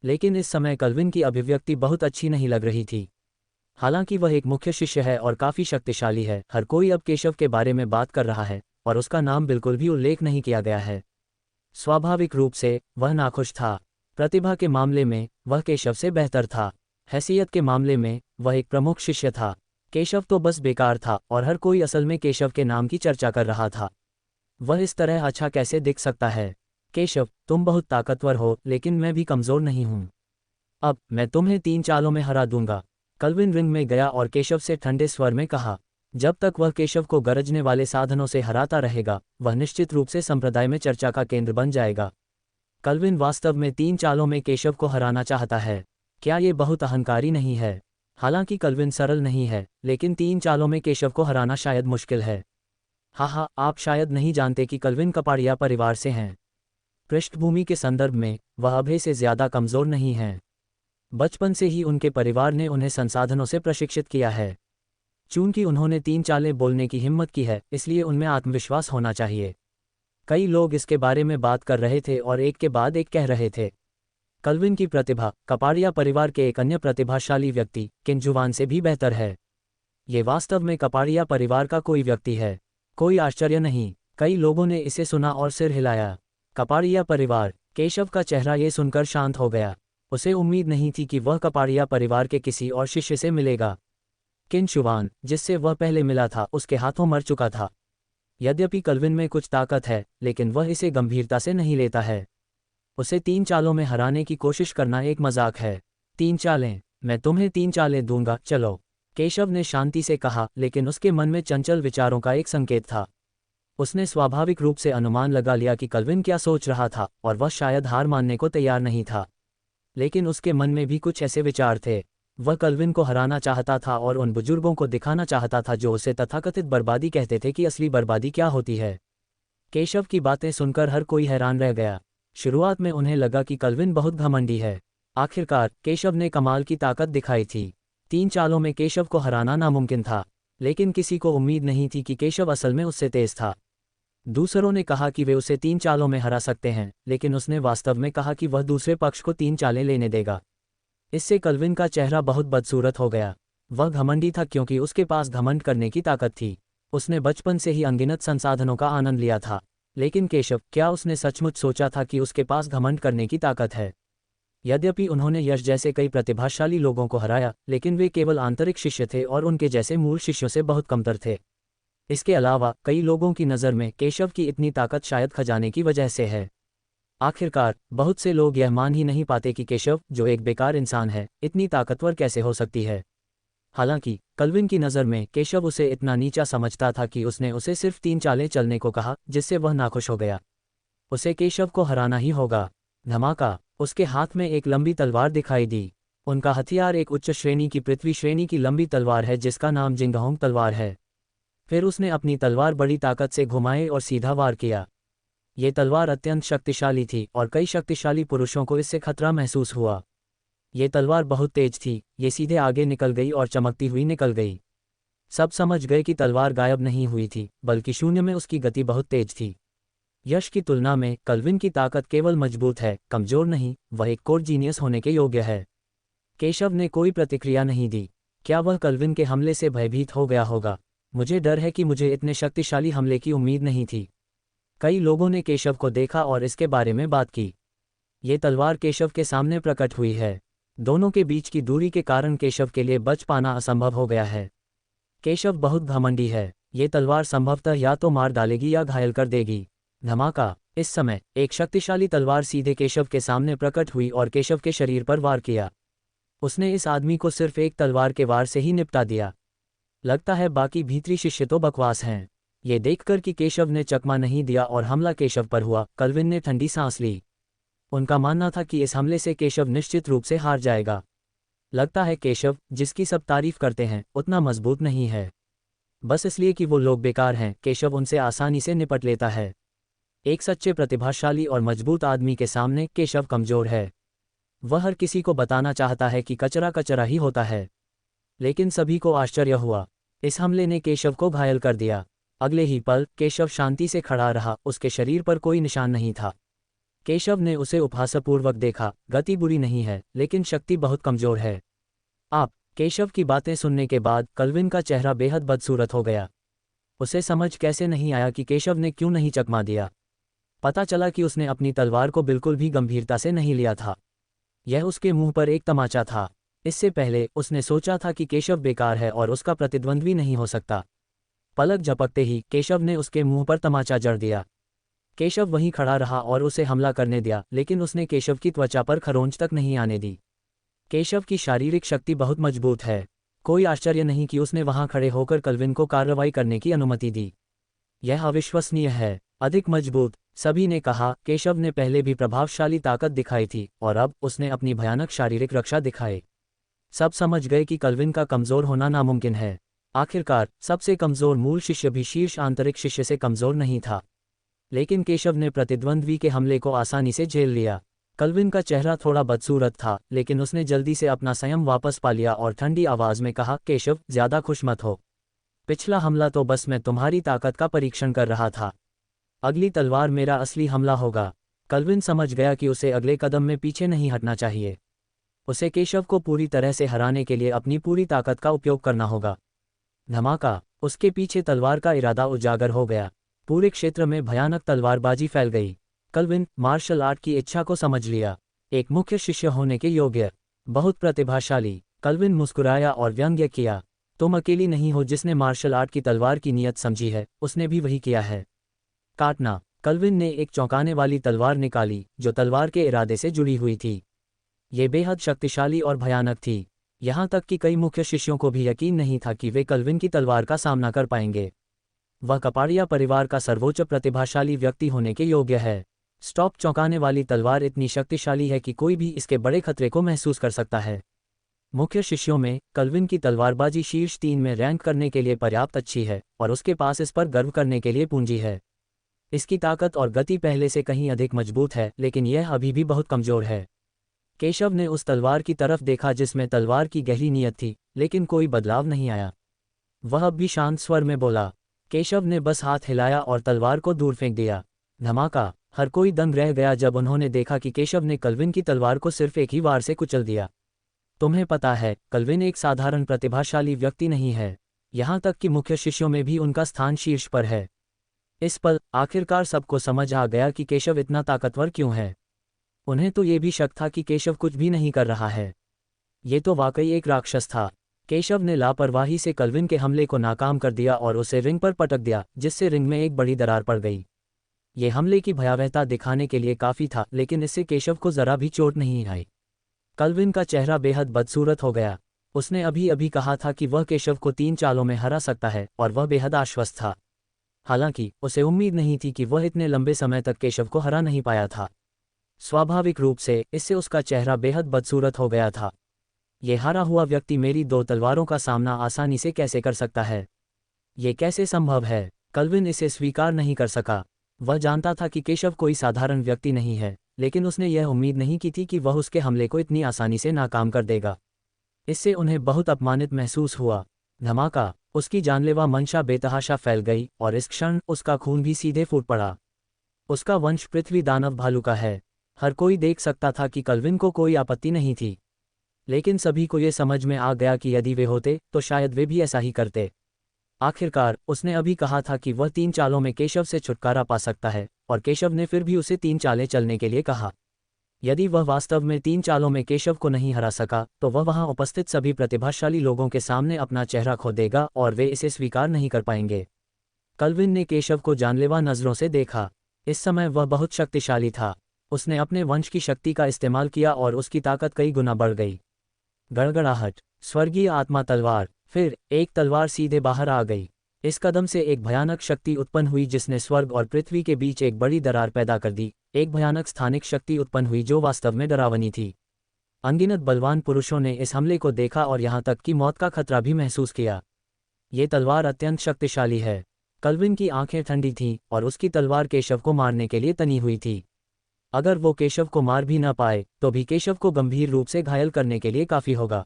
लेकिन इस समय कल्विन की अभिव्यक्ति बहुत अच्छी नहीं लग रही थी। हालांकि वह एक मुख्य शिष्य है और काफी शक्तिशाली है, हर कोई अब केशव के बारे में बात कर रहा है और उसका नाम बिल्कुल भी उल्लेख नहीं किया गया है। स्वाभाविक रूप से वह नाखुश था। प्रतिभा के मामले में वह केशव से बेहतर था। हैसियत के मामले में वह एक प्रमुख शिष्य था। केशव तो बस बेकार था और हर कोई असल में केशव के नाम की चर्चा कर रहा था। वह इस तरह अच्छा कैसे दिख सकता है? केशव, तुम बहुत ताकतवर हो, लेकिन मैं भी कमज़ोर नहीं हूँ। अब मैं तुम्हें 3 चालों में हरा दूंगा। कल्विन रिंग में गया और केशव से ठंडे स्वर में कहा। जब तक वह केशव को गरजने वाले साधनों से हराता रहेगा, वह निश्चित रूप से संप्रदाय में चर्चा का केंद्र बन जाएगा। कल्विन वास्तव में 3 चालों में केशव को हराना चाहता है। क्या ये बहुत अहंकारी नहीं है? हालांकि कल्विन सरल नहीं है, लेकिन 3 चालों में केशव को हराना शायद मुश्किल है। हाँ, आप शायद नहीं जानते कि कल्विन कपाड़िया परिवार से हैं। पृष्ठभूमि के संदर्भ में वह अभय से ज़्यादा कमज़ोर नहीं हैं। बचपन से ही उनके परिवार ने उन्हें संसाधनों से प्रशिक्षित किया है। चूंकि उन्होंने 3 चालें बोलने की हिम्मत की है, इसलिए उनमें आत्मविश्वास होना चाहिए। कई लोग इसके बारे में बात कर रहे थे और एक के बाद एक कह रहे थे। कल्विन की प्रतिभा कपाड़िया परिवार के एक अन्य प्रतिभाशाली व्यक्ति किन जुवान से भी बेहतर है। ये वास्तव में कपाड़िया परिवार का कोई व्यक्ति है। कोई आश्चर्य नहीं। कई लोगों ने इसे सुना और सिर हिलाया। कपाड़िया परिवार। केशव का चेहरा ये सुनकर शांत हो गया। उसे उम्मीद नहीं थी कि वह कपाड़िया परिवार के किसी और शिष्य से मिलेगा। किन शुवान, जिससे वह पहले मिला था, उसके हाथों मर चुका था। यद्यपि कल्विन में कुछ ताकत है, लेकिन वह इसे गंभीरता से नहीं लेता है। उसे 3 चालों में हराने की कोशिश करना एक मजाक है। 3 चालें? मैं तुम्हें 3 चालें दूंगा, चलो, केशव ने शांति से कहा, लेकिन उसके मन में चंचल विचारों का एक संकेत था। उसने स्वाभाविक रूप से अनुमान लगा लिया कि कल्विन क्या सोच रहा था, और वह शायद हार मानने को तैयार नहीं था। लेकिन उसके मन में भी कुछ ऐसे विचार थे। वह कल्विन को हराना चाहता था और उन बुजुर्गों को दिखाना चाहता था जो उसे तथाकथित बर्बादी कहते थे कि असली बर्बादी क्या होती है। केशव की बातें सुनकर हर कोई हैरान रह गया। शुरुआत में उन्हें लगा कि कल्विन बहुत घमंडी है। आखिरकार केशव ने कमाल की ताकत दिखाई थी। 3 चालों में केशव को हराना नामुमकिन था, लेकिन किसी को उम्मीद नहीं थी कि केशव असल में उससे तेज था। दूसरों ने कहा कि वे उसे 3 चालों में हरा सकते हैं, लेकिन उसने वास्तव में कहा कि वह दूसरे पक्ष को 3 चालें लेने देगा। इससे कल्विन का चेहरा बहुत बदसूरत हो गया। वह घमंडी था क्योंकि उसके पास घमंड करने की ताकत थी। उसने बचपन से ही अनगिनत संसाधनों का आनंद लिया था। लेकिन केशव, क्या उसने सचमुच सोचा था कि उसके पास घमंड करने की ताकत है? यद्यपि उन्होंने यश जैसे कई प्रतिभाशाली लोगों को हराया, लेकिन वे केवल आंतरिक शिष्य थे और उनके जैसे मूल शिष्यों से बहुत कमतर थे। इसके अलावा कई लोगों की नज़र में केशव की इतनी ताकत शायद खजाने की वजह से है। आखिरकार बहुत से लोग यह मान ही नहीं पाते कि केशव, जो एक बेकार इंसान है, इतनी ताकतवर कैसे हो सकती है। हालांकि कल्विन की नज़र में केशव उसे इतना नीचा समझता था कि उसने उसे सिर्फ 3 चालें चलने को कहा, जिससे वह नाखुश हो गया। उसे केशव को हराना ही होगा। धमाका! उसके हाथ में एक लंबी तलवार दिखाई दी। उनका हथियार एक उच्च श्रेणी की पृथ्वी श्रेणी की लंबी तलवार है जिसका नाम जिंगहोंग तलवार है। फिर उसने अपनी तलवार बड़ी ताकत से घुमाई और सीधा वार किया। ये तलवार अत्यंत शक्तिशाली थी और कई शक्तिशाली पुरुषों को इससे खतरा महसूस हुआ। ये तलवार बहुत तेज थी। ये सीधे आगे निकल गई और चमकती हुई निकल गई। सब समझ गए कि तलवार गायब नहीं हुई थी, बल्कि शून्य में उसकी गति बहुत तेज थी। यश की तुलना में कल्विन की ताकत केवल मजबूत है, कमजोर नहीं। वह एक कोर जीनियस होने के योग्य है। केशव ने कोई प्रतिक्रिया नहीं दी। क्या वह कल्विन के हमले से भयभीत हो गया होगा? मुझे डर है कि मुझे इतने शक्तिशाली हमले की उम्मीद नहीं थी। कई लोगों ने केशव को देखा और इसके बारे में बात की। ये तलवार केशव के सामने प्रकट हुई है। दोनों के बीच की दूरी के कारण केशव के लिए बच पाना असंभव हो गया है। केशव बहुत घमंडी है। ये तलवार संभवतः या तो मार डालेगी या घायल कर देगी। धमाका! इस समय एक शक्तिशाली तलवार सीधे केशव के सामने प्रकट हुई और केशव के शरीर पर वार किया। उसने इस आदमी को सिर्फ एक तलवार के वार से ही निपटा दिया। लगता है बाकी भीतरी शिष्य तो बकवास हैं। ये देखकर कि केशव ने चकमा नहीं दिया और हमला केशव पर हुआ, कल्विन ने ठंडी सांस ली। उनका मानना था कि इस हमले से केशव निश्चित रूप से हार जाएगा। लगता है केशव, जिसकी सब तारीफ करते हैं, उतना मजबूत नहीं है। बस इसलिए कि वो लोग बेकार हैं, केशव उनसे आसानी से निपट लेता है। एक सच्चे प्रतिभाशाली और मजबूत आदमी के सामने केशव कमजोर है। वह हर किसी को बताना चाहता है कि कचरा कचरा ही होता है। लेकिन सभी को आश्चर्य हुआ। इस हमले ने केशव को घायल कर दिया। अगले ही पल केशव शांति से खड़ा रहा। उसके शरीर पर कोई निशान नहीं था। केशव ने उसे उपहासपूर्वक देखा। गति बुरी नहीं है, लेकिन शक्ति बहुत कमजोर है। आप? केशव की बातें सुनने के बाद कल्विन का चेहरा बेहद बदसूरत हो गया। उसे समझ कैसे नहीं आया कि केशव ने क्यों नहीं चकमा दिया। पता चला कि उसने अपनी तलवार को बिल्कुल भी गंभीरता से नहीं लिया था। यह उसके मुंह पर एक तमाचा था। इससे पहले उसने सोचा था कि केशव बेकार है और उसका प्रतिद्वंद्वी नहीं हो सकता। पलक झपकते ही केशव ने उसके मुंह पर तमाचा जड़ दिया। केशव वहीं खड़ा रहा और उसे हमला करने दिया, लेकिन उसने केशव की त्वचा पर खरोंच तक नहीं आने दी। केशव की शारीरिक शक्ति बहुत मजबूत है। कोई आश्चर्य नहीं कि उसने वहां खड़े होकर कल्विन को कार्रवाई करने की अनुमति दी। यह अविश्वसनीय है। अधिक मजबूत, सभी ने कहा। केशव ने पहले भी प्रभावशाली ताकत दिखाई थी और अब उसने अपनी भयानक शारीरिक रक्षा दिखाई। सब समझ गए कि कल्विन का कमजोर होना नामुमकिन है। आखिरकार सबसे कमजोर मूल शिष्य भी शीर्ष आंतरिक शिष्य से कमजोर नहीं था। लेकिन केशव ने प्रतिद्वंद्वी के हमले को आसानी से झेल लिया। कल्विन का चेहरा थोड़ा बदसूरत था, लेकिन उसने जल्दी से अपना संयम वापस पा लिया और ठंडी आवाज में कहा, केशव, ज्यादा खुश मत हो। पिछला हमला तो बस मैं तुम्हारी ताकत का परीक्षण कर रहा था। अगली तलवार मेरा असली हमला होगा। कल्विन समझ गया कि उसे अगले कदम में पीछे नहीं हटना चाहिए। उसे केशव को पूरी तरह से हराने के लिए अपनी पूरी ताकत का उपयोग करना होगा। धमाका! उसके पीछे तलवार का इरादा उजागर हो गया। पूरे क्षेत्र में भयानक तलवारबाजी फैल गई। कल्विन मार्शल आर्ट की इच्छा को समझ लिया। एक मुख्य शिष्य होने के योग्य, बहुत प्रतिभाशाली। कल्विन मुस्कुराया और व्यंग्य किया, तुम अकेली नहीं हो जिसने मार्शल आर्ट की तलवार की नीयत समझी है, उसने भी वही किया है। काटना! कल्विन ने एक चौंकाने वाली तलवार निकाली जो तलवार के इरादे से जुड़ी हुई थी। ये बेहद शक्तिशाली और भयानक थी, यहाँ तक कि कई मुख्य शिष्यों को भी यकीन नहीं था कि वे कल्विन की तलवार का सामना कर पाएंगे। वह कपाड़िया परिवार का सर्वोच्च प्रतिभाशाली व्यक्ति होने के योग्य है। स्टॉप! चौंकाने वाली तलवार इतनी शक्तिशाली है कि कोई भी इसके बड़े खतरे को महसूस कर सकता है। मुख्य शिष्यों में कल्विन की तलवारबाजी शीर्ष 3 में रैंक करने के लिए पर्याप्त अच्छी है और उसके पास इस पर गर्व करने के लिए पूंजी है। इसकी ताकत और गति पहले से कहीं अधिक मजबूत है, लेकिन यह अभी भी बहुत कमजोर है। केशव ने उस तलवार की तरफ देखा जिसमें तलवार की गहरी नीयत थी, लेकिन कोई बदलाव नहीं आया। वह अब भी शांत स्वर में बोला। केशव ने बस हाथ हिलाया और तलवार को दूर फेंक दिया। धमाका! हर कोई दंग रह गया जब उन्होंने देखा कि केशव ने कल्विन की तलवार को सिर्फ एक ही वार से कुचल दिया। तुम्हें पता है, कल्विन एक साधारण प्रतिभाशाली व्यक्ति नहीं है। यहाँ तक कि मुख्य शिष्यों में भी उनका स्थान शीर्ष पर है। इस पल आखिरकार सबको समझ आ गया कि केशव इतना ताकतवर क्यों है। उन्हें तो ये भी शक था कि केशव कुछ भी नहीं कर रहा है। ये तो वाकई एक राक्षस था। केशव ने लापरवाही से कल्विन के हमले को नाकाम कर दिया और उसे रिंग पर पटक दिया, जिससे रिंग में एक बड़ी दरार पड़ गई। ये हमले की भयावहता दिखाने के लिए काफ़ी था, लेकिन इससे केशव को जरा भी चोट नहीं आई। कल्विन का चेहरा बेहद बदसूरत हो गया। उसने अभी अभी कहा था कि वह केशव को 3 चालों में हरा सकता है और वह बेहद आश्वस्त था। हालांकि उसे उम्मीद नहीं थी कि वह इतने लंबे समय तक केशव को हरा नहीं पाया था। स्वाभाविक रूप से इससे उसका चेहरा बेहद बदसूरत हो गया था। ये हारा हुआ व्यक्ति मेरी 2 तलवारों का सामना आसानी से कैसे कर सकता है? ये कैसे संभव है? कल्विन इसे स्वीकार नहीं कर सका। वह जानता था कि केशव कोई साधारण व्यक्ति नहीं है, लेकिन उसने यह उम्मीद नहीं की थी कि वह उसके हमले को इतनी आसानी से नाकाम कर देगा। इससे उन्हें बहुत अपमानित महसूस हुआ। धमाका! उसकी जानलेवा मंशा बेतहाशा फैल गई और इस क्षण उसका खून भी सीधे फूट पड़ा। उसका वंश पृथ्वी दानव भालू का है। हर कोई देख सकता था कि कल्विन को कोई आपत्ति नहीं थी, लेकिन सभी को यह समझ में आ गया कि यदि वे होते तो शायद वे भी ऐसा ही करते। आखिरकार उसने अभी कहा था कि वह 3 चालों में केशव से छुटकारा पा सकता है, और केशव ने फिर भी उसे 3 चालें चलने के लिए कहा। यदि वह वास्तव में 3 चालों में केशव को नहीं हरा सका तो वह वहां उपस्थित सभी प्रतिभाशाली लोगों के सामने अपना चेहरा खो देगा और वे इसे स्वीकार नहीं कर पाएंगे। कल्विन ने केशव को जानलेवा नजरों से देखा। इस समय वह बहुत शक्तिशाली था। उसने अपने वंश की शक्ति का इस्तेमाल किया और उसकी ताकत कई गुना बढ़ गई। गड़गड़ाहट! स्वर्गीय आत्मा तलवार! फिर एक तलवार सीधे बाहर आ गई। इस कदम से एक भयानक शक्ति उत्पन्न हुई जिसने स्वर्ग और पृथ्वी के बीच एक बड़ी दरार पैदा कर दी। एक भयानक स्थानिक शक्ति उत्पन्न हुई जो वास्तव में डरावनी थी। अनगिनत बलवान पुरुषों ने इस हमले को देखा और यहाँ तक कि मौत का खतरा भी महसूस किया। ये तलवार अत्यंत शक्तिशाली है। कल्विन की आंखें ठंडी थीं और उसकी तलवार केशव को मारने के लिए तनी हुई थी। अगर वो केशव को मार भी न पाए तो भी केशव को गंभीर रूप से घायल करने के लिए काफ़ी होगा।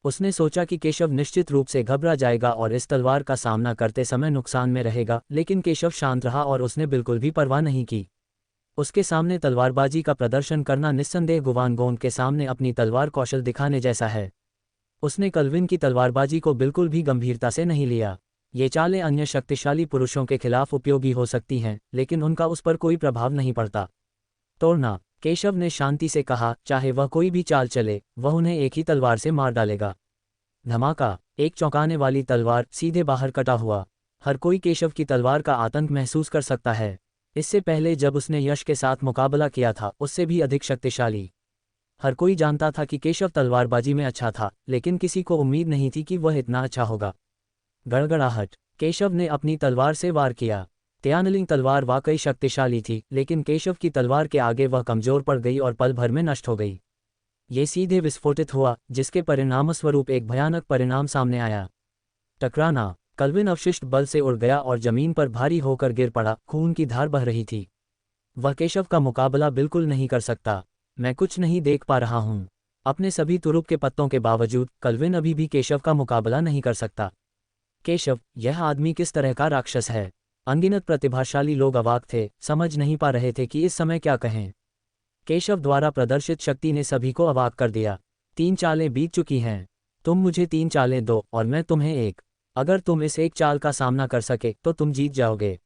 उसने सोचा कि केशव निश्चित रूप से घबरा जाएगा और इस तलवार का सामना करते समय नुकसान में रहेगा, लेकिन केशव शांत रहा और उसने बिल्कुल भी परवाह नहीं की। उसके सामने तलवारबाजी का प्रदर्शन करना निस्संदेह गुवानगोंग के सामने अपनी तलवार कौशल दिखाने जैसा है। उसने कल्विन की तलवारबाजी को बिल्कुल भी गंभीरता से नहीं लिया। ये चालें अन्य शक्तिशाली पुरुषों के खिलाफ उपयोगी हो सकती हैं, लेकिन उनका उस पर कोई प्रभाव नहीं पड़ता। तोड़ना! केशव ने शांति से कहा, चाहे वह कोई भी चाल चले, वह उन्हें एक ही तलवार से मार डालेगा। धमाका! एक चौंकाने वाली तलवार सीधे बाहर कटा हुआ। हर कोई केशव की तलवार का आतंक महसूस कर सकता है। इससे पहले जब उसने यश के साथ मुकाबला किया था, उससे भी अधिक शक्तिशाली। हर कोई जानता था कि केशव तलवारबाजी में अच्छा था, लेकिन किसी को उम्मीद नहीं थी कि वह इतना अच्छा होगा। गड़गड़ाहट! केशव ने अपनी तलवार से वार किया। त्यानलिंग तलवार वाकई शक्तिशाली थी, लेकिन केशव की तलवार के आगे वह कमजोर पड़ गई और पल भर में नष्ट हो गई। ये सीधे विस्फोटित हुआ, जिसके परिणामस्वरूप एक भयानक परिणाम सामने आया। टकराना! कल्विन अवशिष्ट बल से उड़ गया और जमीन पर भारी होकर गिर पड़ा। खून की धार बह रही थी। वह केशव का मुकाबला बिल्कुल नहीं कर सकता। मैं कुछ नहीं देख पा रहा हूँ। अपने सभी तुरुप के पत्तों के बावजूद कल्विन अभी भी केशव का मुकाबला नहीं कर सकता। केशव, यह आदमी किस तरह का राक्षस है? अनगिनत प्रतिभाशाली लोग अवाक थे, समझ नहीं पा रहे थे कि इस समय क्या कहें। केशव द्वारा प्रदर्शित शक्ति ने सभी को अवाक कर दिया। 3 चालें बीत चुकी हैं। तुम मुझे 3 चालें दो और मैं तुम्हें एक। अगर तुम इस एक चाल का सामना कर सके तो तुम जीत जाओगे,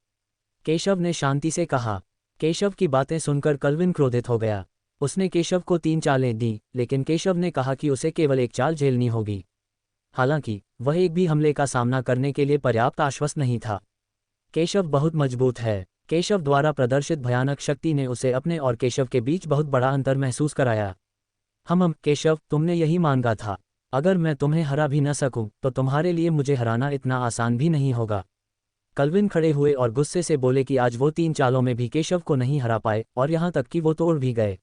केशव ने शांति से कहा। केशव की बातें सुनकर कल्विन क्रोधित हो गया। उसने केशव को 3 चालें दी, लेकिन केशव ने कहा कि उसे केवल एक चाल झेलनी होगी। हालांकि वह एक भी हमले का सामना करने के लिए पर्याप्त आश्वस्त नहीं था। केशव बहुत मजबूत है। केशव द्वारा प्रदर्शित भयानक शक्ति ने उसे अपने और केशव के बीच बहुत बड़ा अंतर महसूस कराया। केशव, तुमने यही मांगा था। अगर मैं तुम्हें हरा भी न सकूं तो तुम्हारे लिए मुझे हराना इतना आसान भी नहीं होगा। कल्विन खड़े हुए और गुस्से से बोले कि आज वो 3 चालों में भी केशव को नहीं हरा पाए और यहाँ तक कि वो तोड़ भी गए।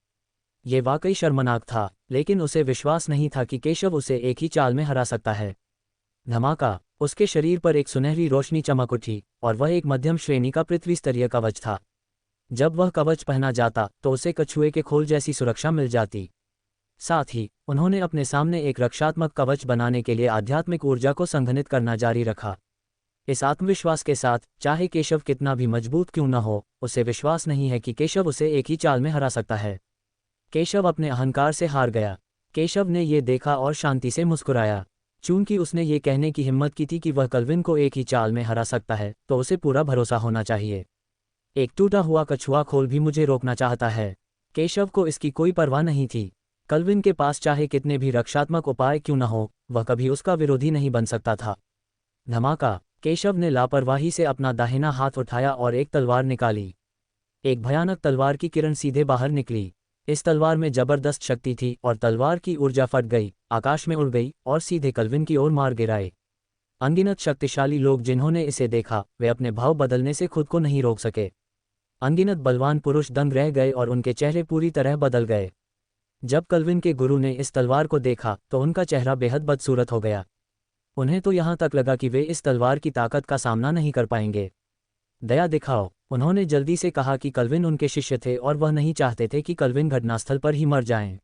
ये वाकई शर्मनाक था, लेकिन उसे विश्वास नहीं था कि केशव उसे एक ही चाल में हरा सकता है। धमाका! उसके शरीर पर एक सुनहरी रोशनी चमक उठी और वह एक मध्यम श्रेणी का पृथ्वी स्तरीय कवच था। जब वह कवच पहना जाता तो उसे कछुए के खोल जैसी सुरक्षा मिल जाती। साथ ही उन्होंने अपने सामने एक रक्षात्मक कवच बनाने के लिए आध्यात्मिक ऊर्जा को संघनित करना जारी रखा। इस आत्मविश्वास के साथ, चाहे केशव कितना भी मजबूत क्यों न हो, उसे विश्वास नहीं है कि केशव उसे एक ही चाल में हरा सकता है। केशव अपने अहंकार से हार गया। केशव ने ये देखा और शांति से मुस्कुराया। चूंकि उसने ये कहने की हिम्मत की थी कि वह कल्विन को एक ही चाल में हरा सकता है, तो उसे पूरा भरोसा होना चाहिए। एक टूटा हुआ कछुआ खोल भी मुझे रोकना चाहता है। केशव को इसकी कोई परवाह नहीं थी। कल्विन के पास चाहे कितने भी रक्षात्मक उपाय क्यों न हो, वह कभी उसका विरोधी नहीं बन सकता था। धमाका! केशव ने लापरवाही से अपना दाहिना हाथ उठाया और एक तलवार निकाली। एक भयानक तलवार की किरण सीधे बाहर निकली। इस तलवार में जबरदस्त शक्ति थी और तलवार की ऊर्जा फट गई, आकाश में उड़ गई और सीधे कल्विन की ओर मार गिराए। अनगिनत शक्तिशाली लोग जिन्होंने इसे देखा, वे अपने भाव बदलने से खुद को नहीं रोक सके। अनगिनत बलवान पुरुष दंग रह गए और उनके चेहरे पूरी तरह बदल गए। जब कल्विन के गुरु ने इस तलवार को देखा तो उनका चेहरा बेहद बदसूरत हो गया। उन्हें तो यहाँ तक लगा कि वे इस तलवार की ताकत का सामना नहीं कर पाएंगे। दया दिखाओ, उन्होंने जल्दी से कहा कि कल्विन उनके शिष्य थे और वह नहीं चाहते थे कि कल्विन घटनास्थल पर ही मर जाएं।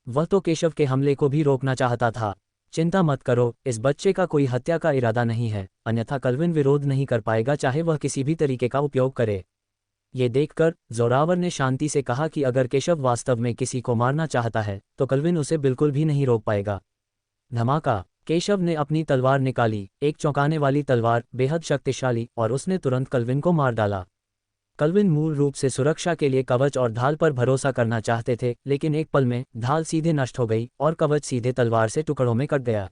वह तो केशव के हमले को भी रोकना चाहता था। चिंता मत करो, इस बच्चे का कोई हत्या का इरादा नहीं है, अन्यथा कल्विन विरोध नहीं कर पाएगा चाहे वह किसी भी तरीके का उपयोग करे। ये देखकर जोरावर ने शांति से कहा कि अगर केशव वास्तव में किसी को मारना चाहता है तो कल्विन उसे बिल्कुल भी नहीं रोक पाएगा। धमाका! केशव ने अपनी तलवार निकाली, एक चौंकाने वाली तलवार, बेहद शक्तिशाली, और उसने तुरंत कल्विन को मार डाला। कल्विन मूल रूप से सुरक्षा के लिए कवच और ढाल पर भरोसा करना चाहते थे, लेकिन एक पल में ढाल सीधे नष्ट हो गई और कवच सीधे तलवार से टुकड़ों में कट गया।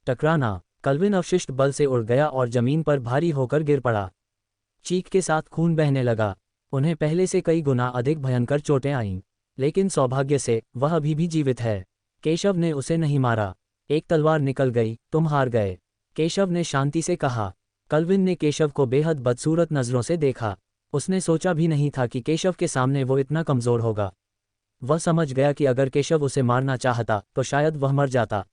टकराना! कल्विन अवशिष्ट बल से उड़ गया और जमीन पर भारी होकर गिर पड़ा। चीख के साथ खून बहने लगा। उन्हें पहले से कई गुना अधिक भयंकर चोटें आईं, लेकिन सौभाग्य से वह अभी भी जीवित है। केशव ने उसे नहीं मारा। एक तलवार निकल गई, तुम हार गए, केशव ने शांति से कहा। कल्विन ने केशव को बेहद बदसूरत नजरों से देखा। उसने सोचा भी नहीं था कि केशव के सामने वो इतना कमजोर होगा। वह समझ गया कि अगर केशव उसे मारना चाहता तो शायद वह मर जाता।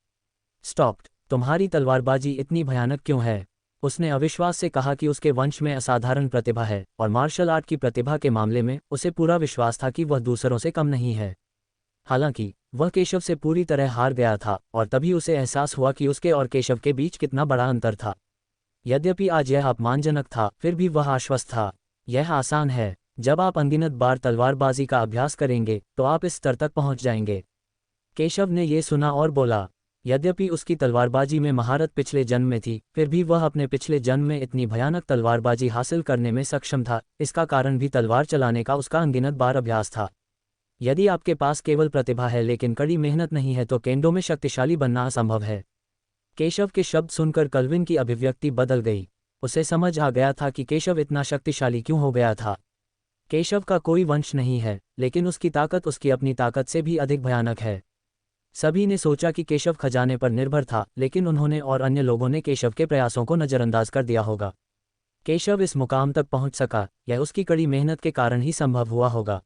स्टॉप्ड! तुम्हारी तलवारबाजी इतनी भयानक क्यों है? उसने अविश्वास से कहा कि उसके वंश में असाधारण प्रतिभा है और मार्शल आर्ट की प्रतिभा के मामले में उसे पूरा विश्वास था कि वह दूसरों से कम नहीं है। हालांकि वह केशव से पूरी तरह हार गया था और तभी उसे एहसास हुआ कि उसके और केशव के बीच कितना बड़ा अंतर था। यद्यपि आज यह अपमानजनक था, फिर भी वह आश्वस्त था। यह आसान है। जब आप अनगिनत बार तलवारबाजी का अभ्यास करेंगे तो आप इस स्तर तक पहुंच जाएंगे। केशव ने यह सुना और बोला। यद्यपि उसकी तलवारबाजी में महारत पिछले जन्म में थी, फिर भी वह अपने पिछले जन्म में इतनी भयानक तलवारबाजी हासिल करने में सक्षम था। इसका कारण भी तलवार चलाने का उसका अनगिनत बार अभ्यास था। यदि आपके पास केवल प्रतिभा है लेकिन कड़ी मेहनत नहीं है तो केंडो में शक्तिशाली बनना असंभव है। केशव के शब्द सुनकर कल्विन की अभिव्यक्ति बदल गई। उसे समझ आ गया था कि केशव इतना शक्तिशाली क्यों हो गया था। केशव का कोई वंश नहीं है, लेकिन उसकी ताकत उसकी अपनी ताकत से भी अधिक भयानक है। सभी ने सोचा कि केशव खजाने पर निर्भर था, लेकिन उन्होंने और अन्य लोगों ने केशव के प्रयासों को नजरअंदाज कर दिया होगा। केशव इस मुकाम तक पहुंच सका, यह उसकी कड़ी मेहनत के कारण ही संभव हुआ होगा।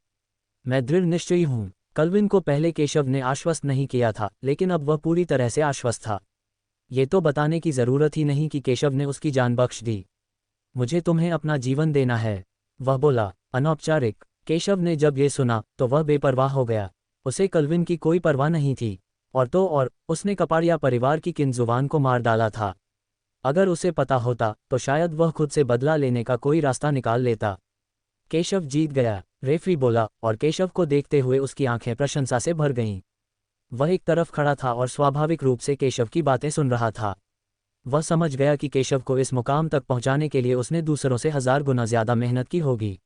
मैं दृढ़ निश्चयी हूं। कल्विन को पहले केशव ने आश्वस्त नहीं किया था, लेकिन अब वह पूरी तरह से आश्वस्त था। ये तो बताने की जरूरत ही नहीं कि केशव ने उसकी जान बख्श दी। मुझे तुम्हें अपना जीवन देना है, वह बोला। अनौपचारिक! केशव ने जब ये सुना तो वह बेपरवाह हो गया। उसे कल्विन की कोई परवाह नहीं थी। और उसने कपाड़िया परिवार की किन जुबान को मार डाला था। अगर उसे पता होता तो शायद वह खुद से बदला लेने का कोई रास्ता निकाल लेता। केशव जीत गया, रेफरी बोला, और केशव को देखते हुए उसकी आंखें प्रशंसा से भर गईं। वह एक तरफ खड़ा था और स्वाभाविक रूप से केशव की बातें सुन रहा था। वह समझ गया कि केशव को इस मुकाम तक पहुंचाने के लिए उसने दूसरों से 1000 गुना ज्यादा मेहनत की होगी।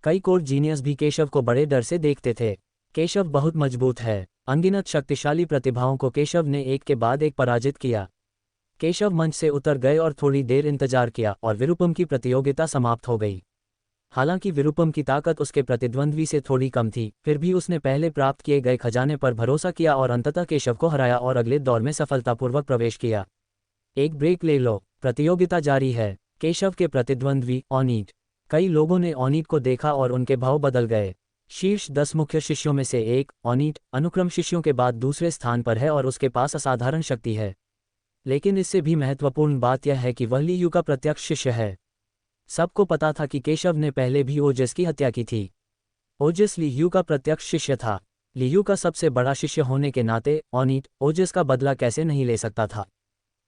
कई कोर्ट जीनियस भी केशव को बड़े डर से देखते थे। केशव बहुत मजबूत है। अनगिनत शक्तिशाली प्रतिभाओं को केशव ने एक के बाद एक पराजित किया। केशव मंच से उतर गए और थोड़ी देर इंतजार किया और विरूपम की प्रतियोगिता समाप्त हो गई। हालांकि विरूपम की ताकत उसके प्रतिद्वंद्वी से थोड़ी कम थी, फिर भी उसने पहले प्राप्त किए गए खजाने पर भरोसा किया और अंततः केशव को हराया और अगले दौर में सफलतापूर्वक प्रवेश किया। एक ब्रेक ले लो, प्रतियोगिता जारी है। केशव के प्रतिद्वंद्वी ओनीट। कई लोगों ने ओनीट को देखा और उनके भाव बदल गए। शीर्ष 10 मुख्य शिष्यों में से एक, ओनीट, अनुक्रम शिष्यों के बाद दूसरे स्थान पर है और उसके पास असाधारण शक्ति है। लेकिन इससे भी महत्वपूर्ण बात यह है कि वह लियू का प्रत्यक्ष शिष्य है। सबको पता था कि केशव ने पहले भी ओजस की हत्या की थी। ओजस लियू का प्रत्यक्ष शिष्य था। लियू का सबसे बड़ा शिष्य होने के नाते ओनीट ओजस का बदला कैसे नहीं ले सकता था।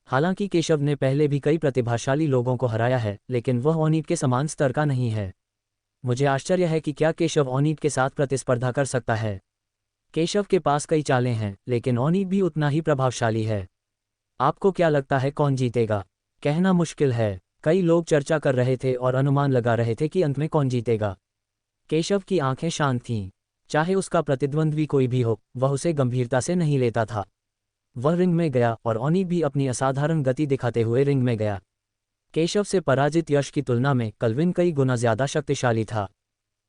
हालांकि केशव ने पहले भी कई प्रतिभाशाली लोगों को हराया है, लेकिन वह ओनीट के समान स्तर का नहीं है। मुझे आश्चर्य है कि क्या केशव ओनीट के साथ प्रतिस्पर्धा कर सकता है। केशव के पास कई चालें हैं, लेकिन ओनीट भी उतना ही प्रभावशाली है। आपको क्या लगता है कौन जीतेगा? कहना मुश्किल है। कई लोग चर्चा कर रहे थे और अनुमान लगा रहे थे कि अंत में कौन जीतेगा। केशव की आंखें शांत थीं। चाहे उसका प्रतिद्वंद्वी कोई भी हो, वह उसे गंभीरता से नहीं लेता था। वह रिंग में गया और ओनीट भी अपनी असाधारण गति दिखाते हुए रिंग में गया। केशव से पराजित यश की तुलना में कल्विन कई गुना ज्यादा शक्तिशाली था।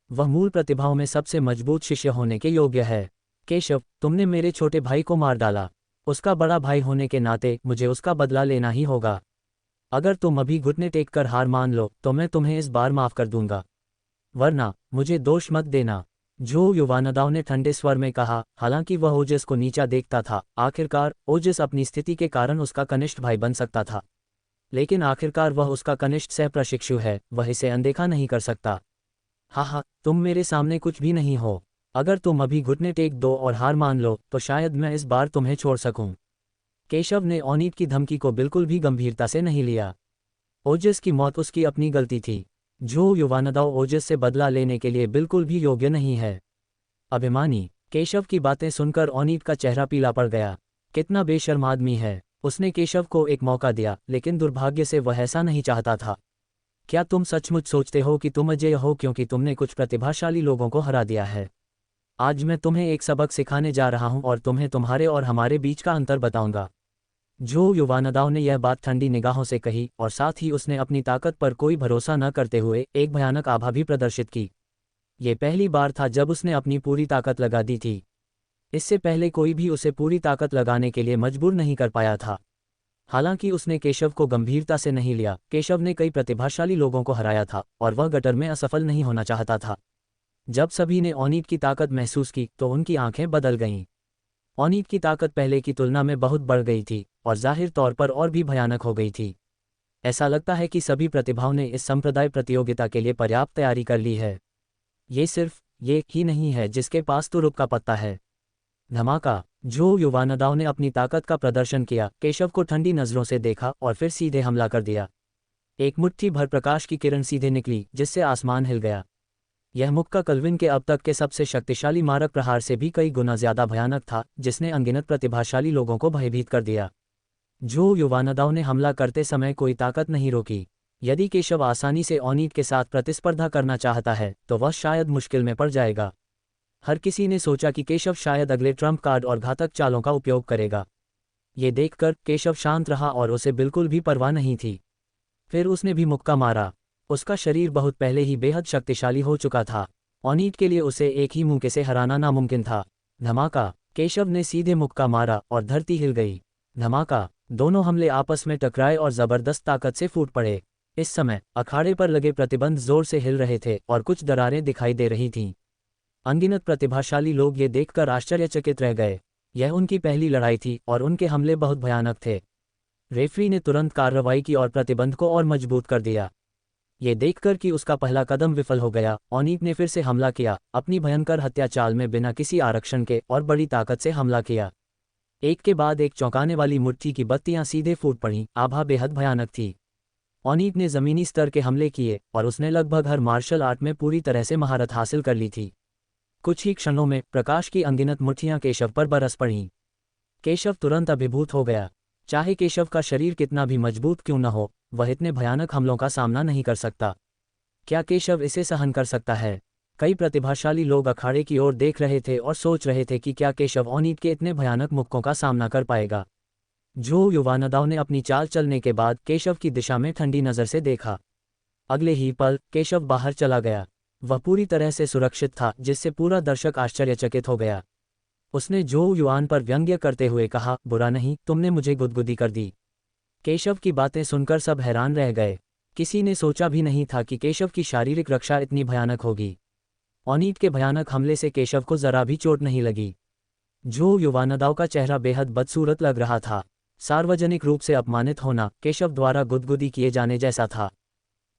वह मूल प्रतिभाओं में सबसे मजबूत शिष्य होने के योग्य है। केशव, तुमने मेरे छोटे भाई को मार डाला। उसका बड़ा भाई होने के नाते मुझे उसका बदला लेना ही होगा। अगर तुम अभी घुटने टेक कर हार मान लो तो मैं तुम्हें इस बार माफ कर दूंगा, वरना मुझे दोष मत देना। जो युवानदाओं ने ठंडे स्वर में कहा। हालांकि वह ओजस को नीचा देखता था। आखिरकार ओजस अपनी स्थिति के कारण उसका कनिष्ठ भाई बन सकता था, लेकिन आखिरकार वह उसका कनिष्ठ सह प्रशिक्षु है, वह इसे अनदेखा नहीं कर सकता। हाँ, तुम मेरे सामने कुछ भी नहीं हो। अगर तुम अभी घुटने टेक दो और हार मान लो तो शायद मैं इस बार तुम्हें छोड़ सकूं। केशव ने ओनीट की धमकी को बिल्कुल भी गंभीरता से नहीं लिया। ओजस की मौत उसकी अपनी गलती थी। जो युवानदाओ ओजस से बदला लेने के लिए बिल्कुल भी योग्य नहीं है। अभिमानी। केशव की बातें सुनकर ओनीट का चेहरा पीला पड़ गया। कितना बेशर्म आदमी है। उसने केशव को एक मौका दिया, लेकिन दुर्भाग्य से वह ऐसा नहीं चाहता था। क्या तुम सचमुच सोचते हो कि तुम अजेय हो क्योंकि तुमने कुछ प्रतिभाशाली लोगों को हरा दिया है? आज मैं तुम्हें एक सबक सिखाने जा रहा हूं और तुम्हें तुम्हारे और हमारे बीच का अंतर बताऊंगा। जो युवानदाओं ने यह बात ठंडी निगाहों से कही और साथ ही उसने अपनी ताकत पर कोई भरोसा न करते हुए एक भयानक आभा भी प्रदर्शित की। ये पहली बार था जब उसने अपनी पूरी ताकत लगा दी थी। इससे पहले कोई भी उसे पूरी ताकत लगाने के लिए मजबूर नहीं कर पाया था। हालांकि उसने केशव को गंभीरता से नहीं लिया। केशव ने कई प्रतिभाशाली लोगों को हराया था और वह गटर में असफल नहीं होना चाहता था। जब सभी ने ओनीट की ताकत महसूस की तो उनकी आंखें बदल गईं। ओनीट की ताकत पहले की तुलना में बहुत बढ़ गई थी और जाहिर तौर पर और भी भयानक हो गई थी। ऐसा लगता है कि सभी प्रतिभाओं ने इस संप्रदाय प्रतियोगिता के लिए पर्याप्त तैयारी कर ली है। ये सिर्फ ये ही नहीं है जिसके पास तुरुप का पत्ता है। धमाका। जो युवानदाओं ने अपनी ताकत का प्रदर्शन किया, केशव को ठंडी नजरों से देखा और फिर सीधे हमला कर दिया। एक मुट्ठी भर प्रकाश की किरण सीधे निकली जिससे आसमान हिल गया। यह मुक्का कल्विन के अब तक के सबसे शक्तिशाली मारक प्रहार से भी कई गुना ज्यादा भयानक था, जिसने अनगिनत प्रतिभाशाली लोगों को भयभीत कर दिया। जो युवानदाओं ने हमला करते समय कोई ताकत नहीं रोकी। यदि केशव आसानी से ओनीट के साथ प्रतिस्पर्धा करना चाहता है तो वह शायद मुश्किल में पड़ जाएगा। हर किसी ने सोचा कि केशव शायद अगले ट्रम्प कार्ड और घातक चालों का उपयोग करेगा। ये देखकर केशव शांत रहा और उसे बिल्कुल भी परवाह नहीं थी। फिर उसने भी मुक्का मारा। उसका शरीर बहुत पहले ही बेहद शक्तिशाली हो चुका था। ओनीट के लिए उसे एक ही मुक्के से हराना नामुमकिन था। धमाका। केशव ने सीधे मुक्का मारा और धरती हिल गई। धमाका। दोनों हमले आपस में टकराए और जबरदस्त ताकत से फूट पड़े। इस समय अखाड़े पर लगे प्रतिबंध जोर से हिल रहे थे और कुछ दरारें दिखाई दे रही थीं। अनगिनत प्रतिभाशाली लोग ये देखकर आश्चर्यचकित रह गए। यह उनकी पहली लड़ाई थी और उनके हमले बहुत भयानक थे। रेफरी ने तुरंत कार्रवाई की और प्रतिबंध को और मजबूत कर दिया। ये देखकर कि उसका पहला कदम विफल हो गया, ओनीट ने फिर से हमला किया, अपनी भयंकर हत्या चाल में बिना किसी आरक्षण के और बड़ी ताकत से हमला किया। एक के बाद एक चौंकाने वाली मुट्ठी की बत्तियां सीधे फूट पड़ीं। आभा बेहद भयानक थी। ओनिट ने ज़मीनी स्तर के हमले किए और उसने लगभग हर मार्शल आर्ट में पूरी तरह से महारत हासिल कर ली थी। कुछ ही क्षणों में प्रकाश की अनगिनत मुट्ठियां केशव पर बरस पड़ीं। केशव तुरंत अभिभूत हो गया। चाहे केशव का शरीर कितना भी मजबूत क्यों न हो, वह इतने भयानक हमलों का सामना नहीं कर सकता। क्या केशव इसे सहन कर सकता है? कई प्रतिभाशाली लोग अखाड़े की ओर देख रहे थे और सोच रहे थे कि क्या केशव ओनिट के इतने भयानक मुक्कों का सामना कर पाएगा। जो युवानदाव ने अपनी चाल चलने के बाद केशव की दिशा में ठंडी नज़र से देखा। अगले ही पल केशव बाहर चला गया। वह पूरी तरह से सुरक्षित था, जिससे पूरा दर्शक आश्चर्यचकित हो गया। उसने जो युआन पर व्यंग्य करते हुए कहा, बुरा नहीं, तुमने मुझे गुदगुदी कर दी। केशव की बातें सुनकर सब हैरान रह गए। किसी ने सोचा भी नहीं था कि केशव की शारीरिक रक्षा इतनी भयानक होगी। ओनिट के भयानक हमले से केशव को जरा भी चोट नहीं लगी। जो युवानदाव का चेहरा बेहद बदसूरत लग रहा था। सार्वजनिक रूप से अपमानित होना केशव द्वारा गुदगुदी किए जाने जैसा था।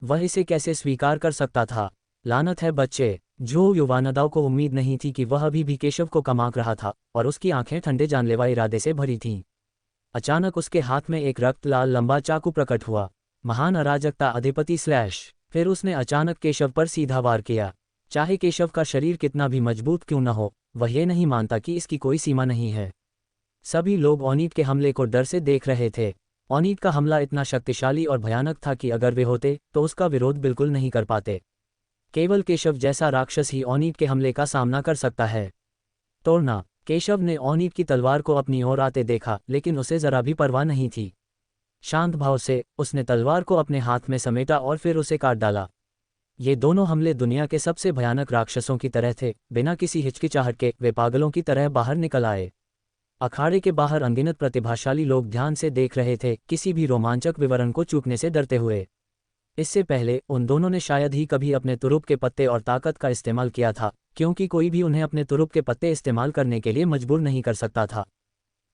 वह इसे कैसे स्वीकार कर सकता था? लानत है बच्चे। जो युवानदाव को उम्मीद नहीं थी कि वह अभी भी केशव को कमाक रहा था और उसकी आंखें ठंडे जानलेवा इरादे से भरी थीं। अचानक उसके हाथ में एक रक्त लाल लंबा चाकू प्रकट हुआ। महान अराजकता अधिपति स्लैश। फिर उसने अचानक केशव पर सीधा वार किया। चाहे केशव का शरीर कितना भी मजबूत क्यों न हो, वह ये नहीं मानता कि इसकी कोई सीमा नहीं है। सभी लोग ओनिट के हमले को डर से देख रहे थे। ओनिट का हमला इतना शक्तिशाली और भयानक था कि अगर वे होते तो उसका विरोध बिल्कुल नहीं कर पाते। केवल केशव जैसा राक्षस ही ओनिट के हमले का सामना कर सकता है। तोड़ना। केशव ने ओनिट की तलवार को अपनी ओर आते देखा, लेकिन उसे जरा भी परवाह नहीं थी। शांत भाव से उसने तलवार को अपने हाथ में समेटा और फिर उसे काट डाला। ये दोनों हमले दुनिया के सबसे भयानक राक्षसों की तरह थे। बिना किसी हिचकिचाहट के वे पागलों की तरह बाहर निकल आए। अखाड़े के बाहर अनगिनत प्रतिभाशाली लोग ध्यान से देख रहे थे, किसी भी रोमांचक विवरण को चूकने से डरते हुए। इससे पहले उन दोनों ने शायद ही कभी अपने तुरुप के पत्ते और ताकत का इस्तेमाल किया था, क्योंकि कोई भी उन्हें अपने तुरुप के पत्ते इस्तेमाल करने के लिए मजबूर नहीं कर सकता था।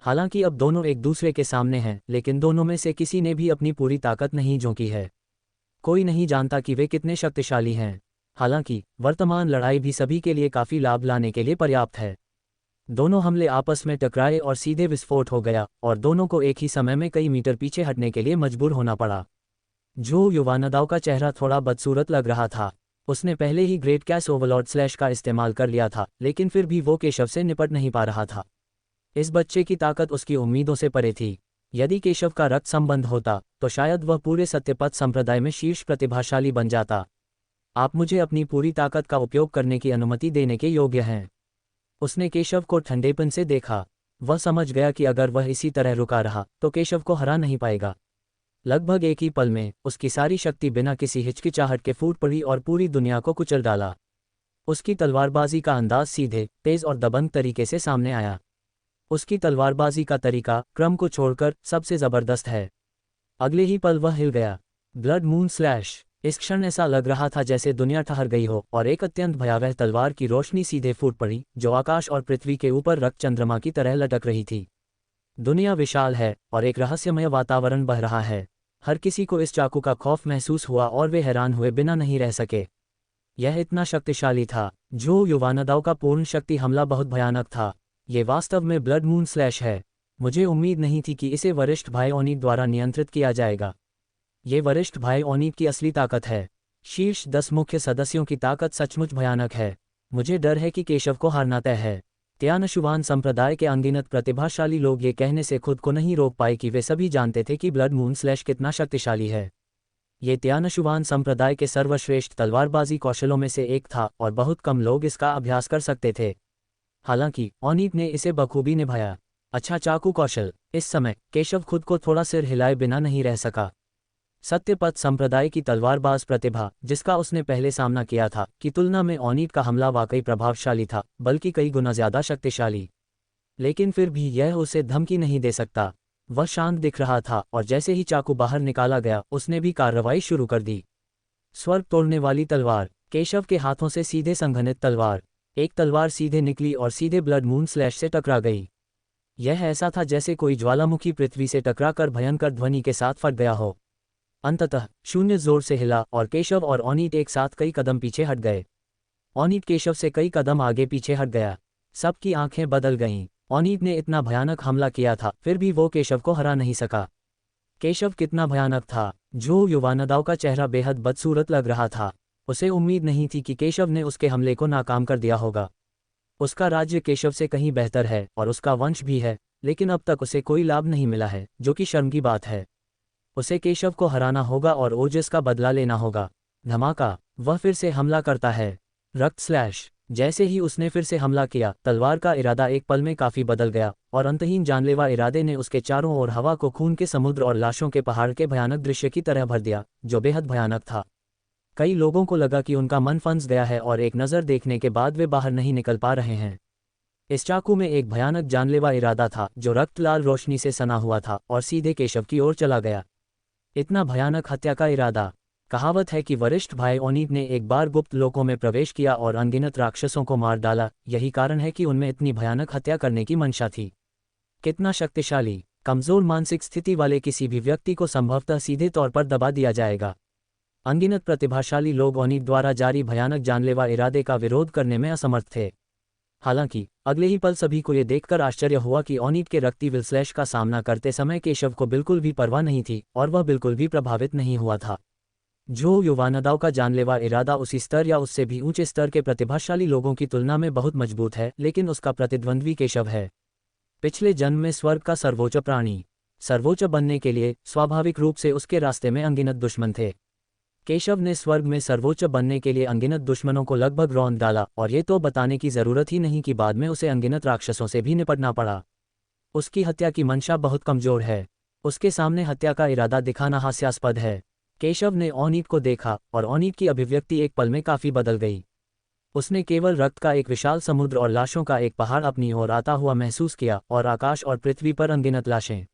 हालांकि अब दोनों एक दूसरे के सामने हैं, लेकिन दोनों में से किसी ने भी अपनी पूरी ताकत नहीं झोंकी है। कोई नहीं जानता कि वे कितने शक्तिशाली हैं। हालांकि वर्तमान लड़ाई भी सभी के लिए काफ़ी लाभ लाने के लिए पर्याप्त है। दोनों हमले आपस में टकराए और सीधे विस्फोट हो गया और दोनों को एक ही समय में कई मीटर पीछे हटने के लिए मजबूर होना पड़ा। जो युवानदाव का चेहरा थोड़ा बदसूरत लग रहा था। उसने पहले ही ग्रेट कैस ओवरलॉर्ड स्लैश का इस्तेमाल कर लिया था, लेकिन फिर भी वो केशव से निपट नहीं पा रहा था। इस बच्चे की ताकत उसकी उम्मीदों से परे थी। यदि केशव का रक्त संबंध होता तो शायद वह पूरे सत्यपथ संप्रदाय में शीर्ष प्रतिभाशाली बन जाता। आप मुझे अपनी पूरी ताकत का उपयोग करने की अनुमति देने के योग्य हैं। उसने केशव को ठंडेपन से देखा। वह समझ गया कि अगर वह इसी तरह रुका रहा तो केशव को हरा नहीं पाएगा। लगभग एक ही पल में उसकी सारी शक्ति बिना किसी हिचकिचाहट के फूट पड़ी और पूरी दुनिया को कुचल डाला। उसकी तलवारबाजी का अंदाज सीधे, तेज और दबंग तरीके से सामने आया। उसकी तलवारबाजी का तरीका क्रम को छोड़कर सबसे ज़बरदस्त है। अगले ही पल वह हिल गया। Blood moon slash. इस क्षण ऐसा लग रहा था जैसे दुनिया ठहर गई हो और एक अत्यंत भयावह तलवार की रोशनी सीधे फूट पड़ी, जो आकाश और पृथ्वी के ऊपर रक्त चंद्रमा की तरह लटक रही थी। दुनिया विशाल है और एक रहस्यमय वातावरण बह रहा है। हर किसी को इस चाकू का खौफ महसूस हुआ और वे हैरान हुए बिना नहीं रह सके। यह इतना शक्तिशाली था। जो युवानदाव का पूर्ण शक्ति हमला बहुत भयानक था। ये वास्तव में ब्लड मून स्लैश है। मुझे उम्मीद नहीं थी कि इसे वरिष्ठ भाई ओनिट द्वारा नियंत्रित किया जाएगा। ये वरिष्ठ भाई ओनिट की असली ताकत है। शीर्ष 10 मुख्य सदस्यों की ताकत सचमुच भयानक है। मुझे डर है कि केशव को हारना तय है। त्यानशुवान संप्रदाय के अनगिनत प्रतिभाशाली लोग ये कहने से खुद को नहीं रोक पाए कि वे सभी जानते थे कि ब्लड मून स्लैश कितना शक्तिशाली है। ये त्यानशुवान संप्रदाय के सर्वश्रेष्ठ तलवारबाजी कौशलों में से एक था और बहुत कम लोग इसका अभ्यास कर सकते थे। हालांकि ओनिट ने इसे बखूबी निभाया। अच्छा चाकू कौशल। इस समय केशव खुद को थोड़ा सिर हिलाए बिना नहीं रह सका। सत्यपथ संप्रदाय की तलवारबाज प्रतिभा, जिसका उसने पहले सामना किया था, की तुलना में ओनिट का हमला वाकई प्रभावशाली था, बल्कि कई गुना ज्यादा शक्तिशाली। लेकिन फिर भी यह उसे धमकी नहीं दे सकता। वह शांत दिख रहा था और जैसे ही चाकू बाहर निकाला गया, उसने भी कार्रवाई शुरू कर दी। स्वर्ग तोड़ने वाली तलवार। केशव के हाथों से सीधे संघनित तलवार। एक तलवार सीधे निकली और सीधे ब्लड मून स्लैश से टकरा गई। यह ऐसा था जैसे कोई ज्वालामुखी पृथ्वी से टकराकर भयंकर ध्वनि के साथ फट गया हो। अंततः शून्य जोर से हिला और केशव और ओनिट एक साथ कई कदम पीछे हट गए। ओनिट केशव से कई कदम आगे पीछे हट गया। सबकी आंखें बदल गईं। ओनिट ने इतना भयानक हमला किया था, फिर भी वो केशव को हरा नहीं सका। केशव कितना भयानक था। जो युवानदाव का चेहरा बेहद बदसूरत लग रहा था। उसे उम्मीद नहीं थी कि केशव ने उसके हमले को नाकाम कर दिया होगा। उसका राज्य केशव से कहीं बेहतर है और उसका वंश भी है, लेकिन अब तक उसे कोई लाभ नहीं मिला है, जो कि शर्म की बात है। उसे केशव को हराना होगा और ओजस का बदला लेना होगा। धमाका, वह फिर से हमला करता है। रक्त स्लैश। जैसे ही उसने फिर से हमला किया, तलवार का इरादा एक पल में काफी बदल गया और अंतहीन जानलेवा इरादे ने उसके चारों ओर हवा को खून के समुद्र और लाशों के पहाड़ के भयानक दृश्य की तरह भर दिया, जो बेहद भयानक था। कई लोगों को लगा कि उनका मन फंस गया है और एक नज़र देखने के बाद वे बाहर नहीं निकल पा रहे हैं। इस चाकू में एक भयानक जानलेवा इरादा था जो रक्त लाल रोशनी से सना हुआ था और सीधे केशव की ओर चला गया। इतना भयानक हत्या का इरादा। कहावत है कि वरिष्ठ भाई ओनिट ने एक बार गुप्त लोकों में प्रवेश किया और अनगिनत राक्षसों को मार डाला। यही कारण है कि उनमें इतनी भयानक हत्या करने की मंशा थी। कितना शक्तिशाली। कमजोर मानसिक स्थिति वाले किसी भी व्यक्ति को संभवतः सीधे तौर पर दबा दिया जाएगा। अनगिनत प्रतिभाशाली लोग ओनिट द्वारा जारी भयानक जानलेवा इरादे का विरोध करने में असमर्थ थे। हालांकि अगले ही पल सभी को ये देखकर आश्चर्य हुआ कि ओनिट के रक्ती विलस्लैश का सामना करते समय केशव को बिल्कुल भी परवाह नहीं थी और वह बिल्कुल भी प्रभावित नहीं हुआ था। जो युवानदाव का जानलेवा इरादा उसी स्तर या उससे भी ऊंचे स्तर के प्रतिभाशाली लोगों की तुलना में बहुत मजबूत है, लेकिन उसका प्रतिद्वंद्वी केशव है। पिछले जन्म में स्वर्ग का सर्वोच्च प्राणी। सर्वोच्च बनने के लिए स्वाभाविक रूप से उसके रास्ते में अनगिनत दुश्मन थे। केशव ने स्वर्ग में सर्वोच्च बनने के लिए अनगिनत दुश्मनों को लगभग रौंद डाला और ये तो बताने की जरूरत ही नहीं कि बाद में उसे अनगिनत राक्षसों से भी निपटना पड़ा। उसकी हत्या की मंशा बहुत कमजोर है। उसके सामने हत्या का इरादा दिखाना हास्यास्पद है। केशव ने ओनिट को देखा और ओनिट की अभिव्यक्ति एक पल में काफी बदल गई। उसने केवल रक्त का एक विशाल समुद्र और लाशों का एक पहाड़ अपनी ओर आता हुआ महसूस किया और आकाश और पृथ्वी पर अनगिनत लाशें।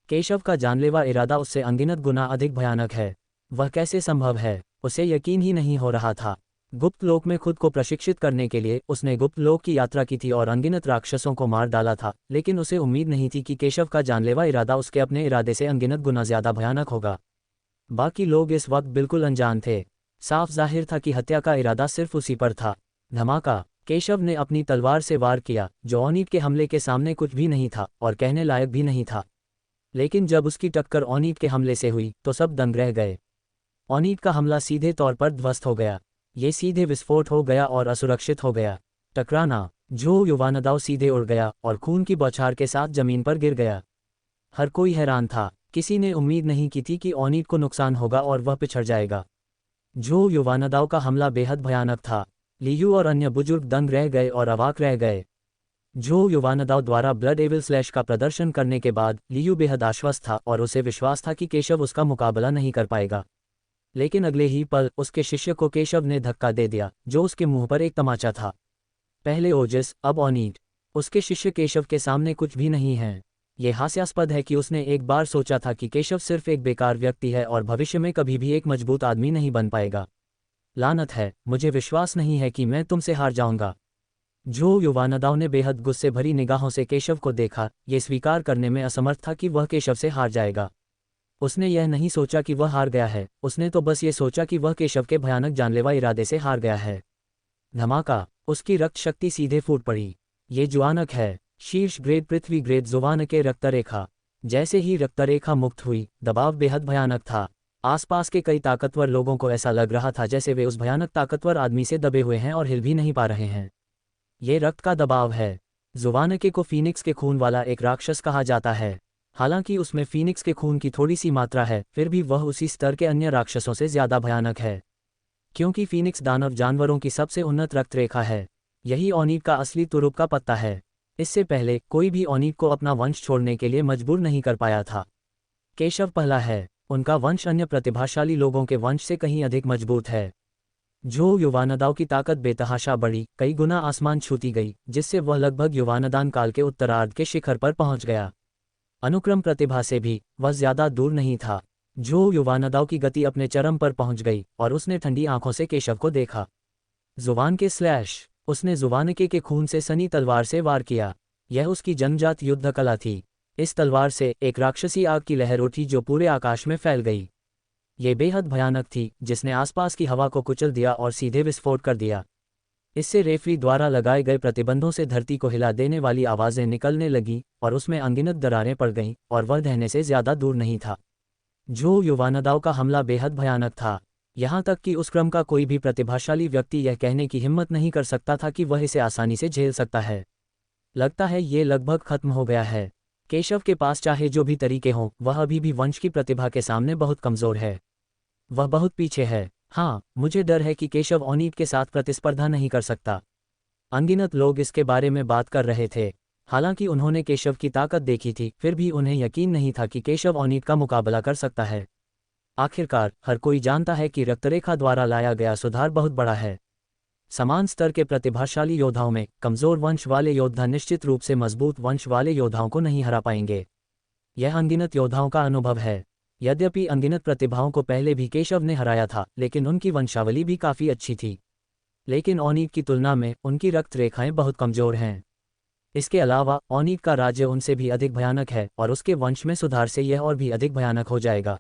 केशव का जानलेवा इरादा उससे अनगिनत गुना अधिक भयानक है। वह कैसे संभव है? उसे यकीन ही नहीं हो रहा था। गुप्त लोक में खुद को प्रशिक्षित करने के लिए उसने गुप्त लोक की यात्रा की थी और अनगिनत राक्षसों को मार डाला था, लेकिन उसे उम्मीद नहीं थी कि केशव का जानलेवा इरादा उसके अपने इरादे से अनगिनत गुना ज्यादा भयानक होगा। बाकी लोग इस वक्त बिल्कुल अनजान थे। साफ जाहिर था कि हत्या का इरादा सिर्फ उसी पर था। धमाका। केशव ने अपनी तलवार से वार किया, जो ओनिट के हमले के सामने कुछ भी नहीं था और कहने लायक भी नहीं था। लेकिन जब उसकी टक्कर ओनिट के हमले से हुई तो सब दंग रह गए। ओनिट का हमला सीधे तौर पर ध्वस्त हो गया। ये सीधे विस्फोट हो गया और असुरक्षित हो गया। टकराना। जो युवानदाव सीधे उड़ गया और खून की बौछार के साथ जमीन पर गिर गया। हर कोई हैरान था। किसी ने उम्मीद नहीं की थी कि ओनिट को नुकसान होगा और वह पिछड़ जाएगा। जो युवानदाव का हमला बेहद भयानक था। लियू और अन्य बुजुर्ग दंग रह गए और अवाक रह गए। जो युवानदाव द्वारा ब्लड एविल स्लैश का प्रदर्शन करने के बाद लियू बेहद आश्वस्त था और उसे विश्वास था कि केशव उसका मुकाबला नहीं कर पाएगा। लेकिन अगले ही पल उसके शिष्य को केशव ने धक्का दे दिया, जो उसके मुंह पर एक तमाचा था। पहले ओजस, अब ओनिट। उसके शिष्य केशव के सामने कुछ भी नहीं है। ये हास्यास्पद है कि उसने एक बार सोचा था कि केशव सिर्फ एक बेकार व्यक्ति है और भविष्य में कभी भी एक मजबूत आदमी नहीं बन पाएगा। लानत है, मुझे विश्वास नहीं है कि मैं तुमसे हार जाऊंगा। जो युवानदाव ने बेहद गुस्से भरी निगाहों से केशव को देखा, ये स्वीकार करने में असमर्थ था कि वह केशव से हार जाएगा। उसने यह नहीं सोचा कि वह हार गया है, उसने तो बस ये सोचा कि वह केशव के भयानक जानलेवा इरादे से हार गया है। धमाका। उसकी रक्त शक्ति सीधे फूट पड़ी। ये जुआनक है। शीर्ष ग्रेड पृथ्वी ग्रेड जुवान के रक्तरेखा। जैसे ही रक्तरेखा मुक्त हुई, दबाव बेहद भयानक था। आसपास के कई ताकतवर लोगों को ऐसा लग रहा था जैसे वे उस भयानक ताकतवर आदमी से दबे हुए हैं और हिल भी नहीं पा रहे हैं। ये रक्त का दबाव है। जुवानके को फीनिक्स के खून वाला एक राक्षस कहा जाता है। हालांकि उसमें फीनिक्स के खून की थोड़ी सी मात्रा है, फिर भी वह उसी स्तर के अन्य राक्षसों से ज्यादा भयानक है। क्योंकि फीनिक्स दानव जानवरों की सबसे उन्नत रक्तरेखा है। यही ओनिट का असली तुरुप का पत्ता है। इससे पहले कोई भी ओनिट को अपना वंश छोड़ने के लिए मजबूर नहीं कर पाया था। केशव पहला है। उनका वंश अन्य प्रतिभाशाली लोगों के वंश से कहीं अधिक मजबूत है। जो युवानदाव की ताकत बेतहाशा बढ़ी, कई गुना आसमान छूती गई, जिससे वह लगभग युवानदान काल के उत्तरार्ध के शिखर पर पहुंच गया। अनुक्रम प्रतिभा से भी वह ज्यादा दूर नहीं था। जो युवानदाव की गति अपने चरम पर पहुंच गई और उसने ठंडी आंखों से केशव को देखा। जुबान के स्लैश। उसने जुबानके के खून से सनी तलवार से वार किया। यह उसकी जन्मजात युद्ध कला थी। इस तलवार से एक राक्षसी आग की लहर उठी जो पूरे आकाश में फैल गई। ये बेहद भयानक थी, जिसने आसपास की हवा को कुचल दिया और सीधे विस्फोट कर दिया। इससे रेफरी द्वारा लगाए गए प्रतिबंधों से धरती को हिला देने वाली आवाज़ें निकलने लगीं और उसमें अनगिनत दरारें पड़ गईं और वह ढहने से ज़्यादा दूर नहीं था। जो युवानदाव का हमला बेहद भयानक था, यहाँ तक कि उस क्रम का कोई भी प्रतिभाशाली व्यक्ति यह कहने की हिम्मत नहीं कर सकता था कि वह इसे आसानी से झेल सकता है। लगता है ये लगभग खत्म हो गया है। केशव के पास चाहे जो भी तरीके हों, वह अभी भी वंश की प्रतिभा के सामने बहुत कमज़ोर है। वह बहुत पीछे है। हाँ, मुझे डर है कि केशव ओनीट के साथ प्रतिस्पर्धा नहीं कर सकता। अनगिनत लोग इसके बारे में बात कर रहे थे। हालांकि उन्होंने केशव की ताकत देखी थी, फिर भी उन्हें यकीन नहीं था कि केशव ओनीट का मुकाबला कर सकता है। आखिरकार हर कोई जानता है कि रक्तरेखा द्वारा लाया गया सुधार बहुत बड़ा है। समान स्तर के प्रतिभाशाली योद्धाओं में कमज़ोर वंश वाले योद्धा निश्चित रूप से मजबूत वंश वाले योद्धाओं को नहीं हरा पाएंगे। यह अनगिनत योद्धाओं का अनुभव है। यद्यपि अनगिनत प्रतिभाओं को पहले भी केशव ने हराया था, लेकिन उनकी वंशावली भी काफ़ी अच्छी थी। लेकिन ओनीट की तुलना में उनकी रक्त रेखाएं बहुत कमज़ोर हैं। इसके अलावा ओनीट का राज्य उनसे भी अधिक भयानक है और उसके वंश में सुधार से यह और भी अधिक भयानक हो जाएगा।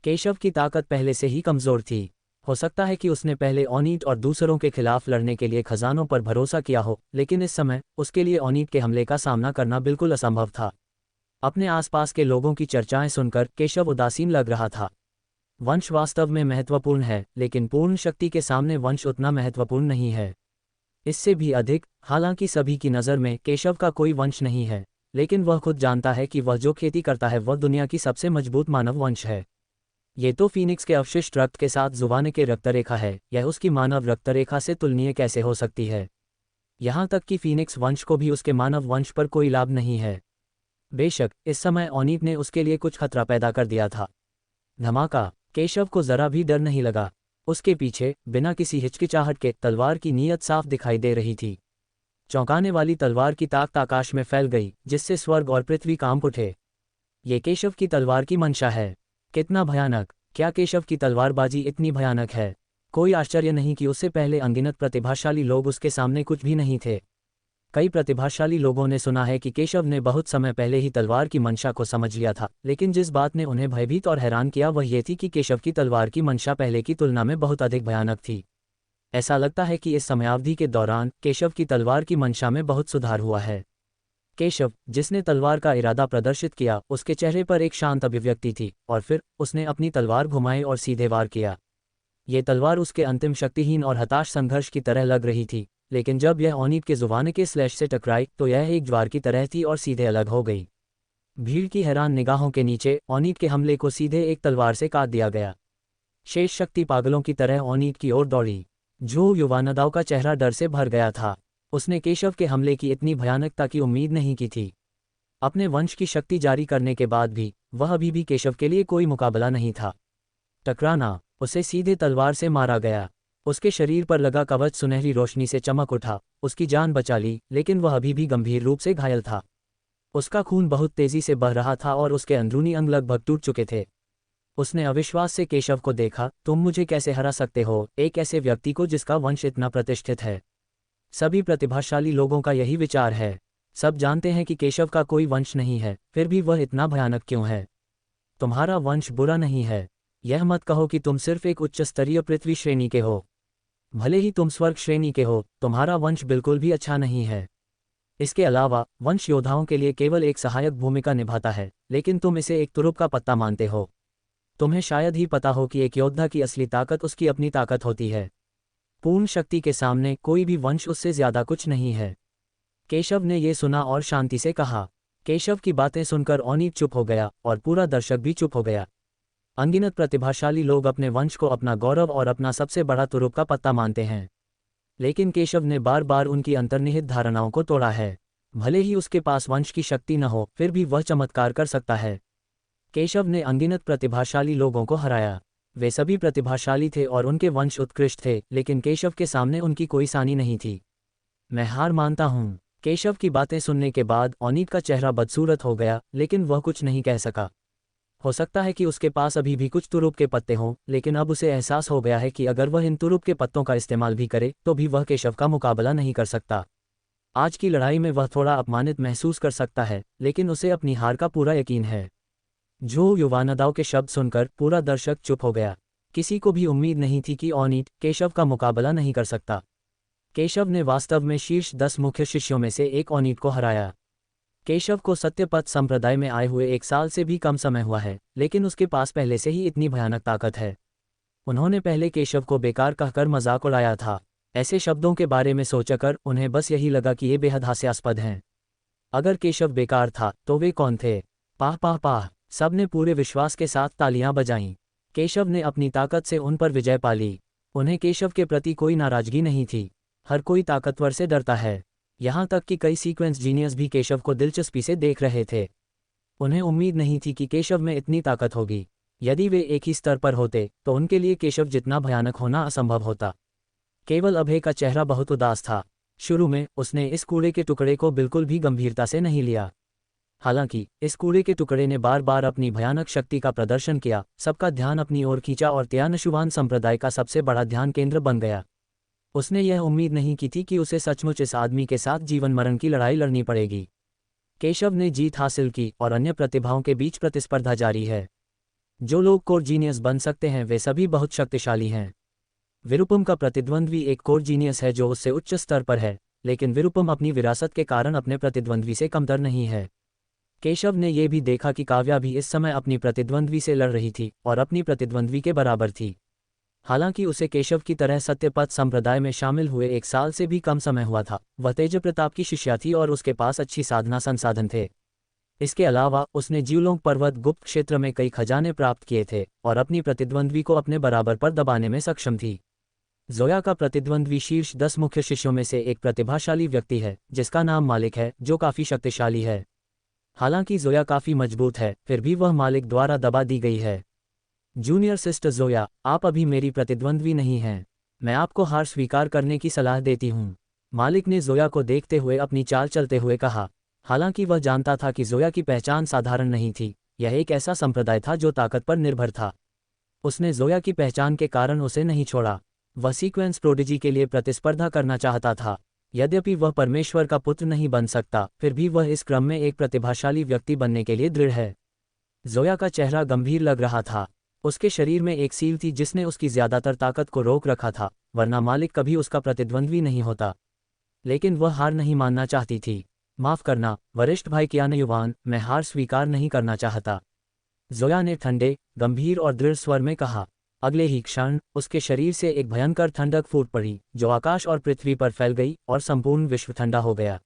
केशव की ताकत पहले से ही कमज़ोर थी। हो सकता है कि उसने पहले ओनीट और दूसरों के खिलाफ लड़ने के लिए खजानों पर भरोसा किया हो, लेकिन इस समय उसके लिए ओनीट के हमले का सामना करना बिल्कुल असंभव था। अपने आसपास के लोगों की चर्चाएं सुनकर केशव उदासीन लग रहा था। वंश वास्तव में महत्वपूर्ण है, लेकिन पूर्ण शक्ति के सामने वंश उतना महत्वपूर्ण नहीं है। इससे भी अधिक, हालांकि सभी की नज़र में केशव का कोई वंश नहीं है, लेकिन वह खुद जानता है कि वह जो खेती करता है वह दुनिया की सबसे मजबूत मानव वंश है। ये तो फीनिक्स के अवशिष्ट रक्त के साथ जुबाने के रक्तरेखा है, यह उसकी मानव रक्तरेखा से तुलनीय कैसे हो सकती है। यहाँ तक कि फीनिक्स वंश को भी उसके मानव वंश पर कोई लाभ नहीं है। बेशक इस समय ओनीट ने उसके लिए कुछ खतरा पैदा कर दिया था। धमाका! केशव को जरा भी डर नहीं लगा। उसके पीछे बिना किसी हिचकिचाहट के तलवार की नीयत साफ दिखाई दे रही थी। चौंकाने वाली तलवार की ताकत आकाश में फैल गई, जिससे स्वर्ग और पृथ्वी कांप उठे। ये केशव की तलवार की मंशा है। कितना भयानक! क्या केशव की तलवारबाजी इतनी भयानक है? कोई आश्चर्य नहीं कि उससे पहले अनगिनत प्रतिभाशाली लोग उसके सामने कुछ भी नहीं थे। कई प्रतिभाशाली लोगों ने सुना है कि केशव ने बहुत समय पहले ही तलवार की मंशा को समझ लिया था, लेकिन जिस बात ने उन्हें भयभीत और हैरान किया वह ये थी कि केशव की तलवार की मंशा पहले की तुलना में बहुत अधिक भयानक थी। ऐसा लगता है कि इस समयावधि के दौरान केशव की तलवार की मंशा में बहुत सुधार हुआ है। केशव, जिसने तलवार का इरादा प्रदर्शित किया, उसके चेहरे पर एक शांत अभिव्यक्ति थी और फिर उसने अपनी तलवार घुमाई और सीधे वार किया। ये तलवार उसके अंतिम शक्तिहीन और हताश संघर्ष की तरह लग रही थी, लेकिन जब यह ओनीट के जुबाने के स्लैश से टकराई तो यह एक ज्वार की तरह थी और सीधे अलग हो गई। भीड़ की हैरान निगाहों के नीचे ओनीट के हमले को सीधे एक तलवार से काट दिया गया। शेष शक्ति पागलों की तरह ओनीट की ओर दौड़ी। जो युवानदाव का चेहरा डर से भर गया था। उसने केशव के हमले की इतनी भयानकता की उम्मीद नहीं की थी। अपने वंश की शक्ति जारी करने के बाद भी वह अभी भी केशव के लिए कोई मुकाबला नहीं था। टकराना! उसे सीधे तलवार से मारा गया। उसके शरीर पर लगा कवच सुनहरी रोशनी से चमक उठा, उसकी जान बचा ली, लेकिन वह अभी भी गंभीर रूप से घायल था। उसका खून बहुत तेजी से बह रहा था और उसके अंदरूनी अंग लगभग टूट चुके थे। उसने अविश्वास से केशव को देखा। तुम मुझे कैसे हरा सकते हो, एक ऐसे व्यक्ति को जिसका वंश इतना प्रतिष्ठित है? सभी प्रतिभाशाली लोगों का यही विचार है। सब जानते हैं कि केशव का कोई वंश नहीं है, फिर भी वह इतना भयानक क्यों है? तुम्हारा वंश बुरा नहीं है। यह मत कहो कि तुम सिर्फ एक उच्च स्तरीय पृथ्वी श्रेणी के हो। भले ही तुम स्वर्ग श्रेणी के हो, तुम्हारा वंश बिल्कुल भी अच्छा नहीं है। इसके अलावा वंश योद्धाओं के लिए केवल एक सहायक भूमिका निभाता है, लेकिन तुम इसे एक तुरुप का पत्ता मानते हो। तुम्हें शायद ही पता हो कि एक योद्धा की असली ताकत उसकी अपनी ताकत होती है। पूर्ण शक्ति के सामने कोई भी वंश उससे ज्यादा कुछ नहीं है। केशव ने ये सुना और शांति से कहा। केशव की बातें सुनकर ओनीट चुप हो गया और पूरा दर्शक भी चुप हो गया। अनगिनत प्रतिभाशाली लोग अपने वंश को अपना गौरव और अपना सबसे बड़ा तुरुप का पत्ता मानते हैं, लेकिन केशव ने बार बार उनकी अंतर्निहित धारणाओं को तोड़ा है। भले ही उसके पास वंश की शक्ति न हो, फिर भी वह चमत्कार कर सकता है। केशव ने अनगिनत प्रतिभाशाली लोगों को हराया। वे सभी प्रतिभाशाली थे और उनके वंश उत्कृष्ट थे, लेकिन केशव के सामने उनकी कोई सानी नहीं थी। मैं हार मानता हूँ। केशव की बातें सुनने के बाद ओनीट का चेहरा बदसूरत हो गया, लेकिन वह कुछ नहीं कह सका। हो सकता है कि उसके पास अभी भी कुछ तुरुप के पत्ते हों, लेकिन अब उसे एहसास हो गया है कि अगर वह इन तुरुप के पत्तों का इस्तेमाल भी करे तो भी वह केशव का मुकाबला नहीं कर सकता। आज की लड़ाई में वह थोड़ा अपमानित महसूस कर सकता है, लेकिन उसे अपनी हार का पूरा यकीन है। जो युवानदाव के शब्द सुनकर पूरा दर्शक चुप हो गया। किसी को भी उम्मीद नहीं थी कि ओनीट केशव का मुकाबला नहीं कर सकता। केशव ने वास्तव में शीर्ष 10 मुख्य शिष्यों में से एक ओनीट को हराया। केशव को सत्यपथ संप्रदाय में आए हुए 1 साल से भी कम समय हुआ है, लेकिन उसके पास पहले से ही इतनी भयानक ताकत है। उन्होंने पहले केशव को बेकार कहकर मजाक उड़ाया था। ऐसे शब्दों के बारे में सोचकर उन्हें बस यही लगा कि ये बेहद हास्यास्पद हैं। अगर केशव बेकार था तो वे कौन थे? पाह पाह पाह, सबने पूरे विश्वास के साथ तालियां बजाईं। केशव ने अपनी ताकत से उन पर विजय पा ली। उन्हें केशव के प्रति कोई नाराजगी नहीं थी। हर कोई ताकतवर से डरता है, यहाँ तक कि कई सीक्वेंस जीनियस भी केशव को दिलचस्पी से देख रहे थे। उन्हें उम्मीद नहीं थी कि केशव में इतनी ताकत होगी। यदि वे एक ही स्तर पर होते तो उनके लिए केशव जितना भयानक होना असंभव होता। केवल अभय का चेहरा बहुत उदास था। शुरू में उसने इस कूड़े के टुकड़े को बिल्कुल भी गंभीरता से नहीं लिया। हालांकि इस कूड़े के टुकड़े ने बार बार अपनी भयानक शक्ति का प्रदर्शन किया, सबका ध्यान अपनी ओर खींचा और त्यानशुवान संप्रदाय का सबसे बड़ा ध्यान केंद्र बन गया। उसने यह उम्मीद नहीं की थी कि उसे सचमुच इस आदमी के साथ जीवन मरण की लड़ाई लड़नी पड़ेगी। केशव ने जीत हासिल की और अन्य प्रतिभाओं के बीच प्रतिस्पर्धा जारी है। जो लोग कोर जीनियस बन सकते हैं वे सभी बहुत शक्तिशाली हैं। विरुपम का प्रतिद्वंद्वी एक कोर जीनियस है जो उससे उच्च स्तर पर है, लेकिन विरुपम अपनी विरासत के कारण अपने प्रतिद्वंद्वी से कमतर नहीं है। केशव ने यह भी देखा कि काव्या भी इस समय अपनी प्रतिद्वंद्वी से लड़ रही थी और अपनी प्रतिद्वंद्वी के बराबर थी। हालांकि उसे केशव की तरह सत्यपथ संप्रदाय में शामिल हुए 1 साल से भी कम समय हुआ था। वह तेजप्रताप की शिष्या थी और उसके पास अच्छी साधना संसाधन थे। इसके अलावा उसने जीवलोक पर्वत गुप्त क्षेत्र में कई खजाने प्राप्त किए थे और अपनी प्रतिद्वंद्वी को अपने बराबर पर दबाने में सक्षम थी। जोया का प्रतिद्वंद्वी शीर्ष 10 मुख्य शिष्यों में से एक प्रतिभाशाली व्यक्ति है जिसका नाम मालिक है, जो काफी शक्तिशाली है। हालांकि जोया काफी मजबूत है, फिर भी वह मालिक द्वारा दबा दी गई है। जूनियर सिस्टर जोया, आप अभी मेरी प्रतिद्वंद्वी नहीं हैं। मैं आपको हार स्वीकार करने की सलाह देती हूँ, मालिक ने जोया को देखते हुए अपनी चाल चलते हुए कहा। हालांकि वह जानता था कि जोया की पहचान साधारण नहीं थी, यह एक ऐसा संप्रदाय था जो ताकत पर निर्भर था। उसने जोया की पहचान के कारण उसे नहीं छोड़ा। वह सीक्वेंस प्रोडिजी के लिए प्रतिस्पर्धा करना चाहता था। यद्यपि वह परमेश्वर का पुत्र नहीं बन सकता, फिर भी वह इस क्रम में एक प्रतिभाशाली व्यक्ति बनने के लिए दृढ़ है। जोया का चेहरा गंभीर लग रहा था। उसके शरीर में एक सील थी जिसने उसकी ज्यादातर ताकत को रोक रखा था, वरना मालिक कभी उसका प्रतिद्वंद्वी नहीं होता। लेकिन वह हार नहीं मानना चाहती थी। माफ करना वरिष्ठ भाई क्यानयुवान, मैं हार स्वीकार नहीं करना चाहता, जोया ने ठंडे, गंभीर और दृढ़ स्वर में कहा। अगले ही क्षण उसके शरीर से एक भयंकर ठंडक फूट पड़ी जो आकाश और पृथ्वी पर फैल गई और संपूर्ण विश्व ठंडा हो गया।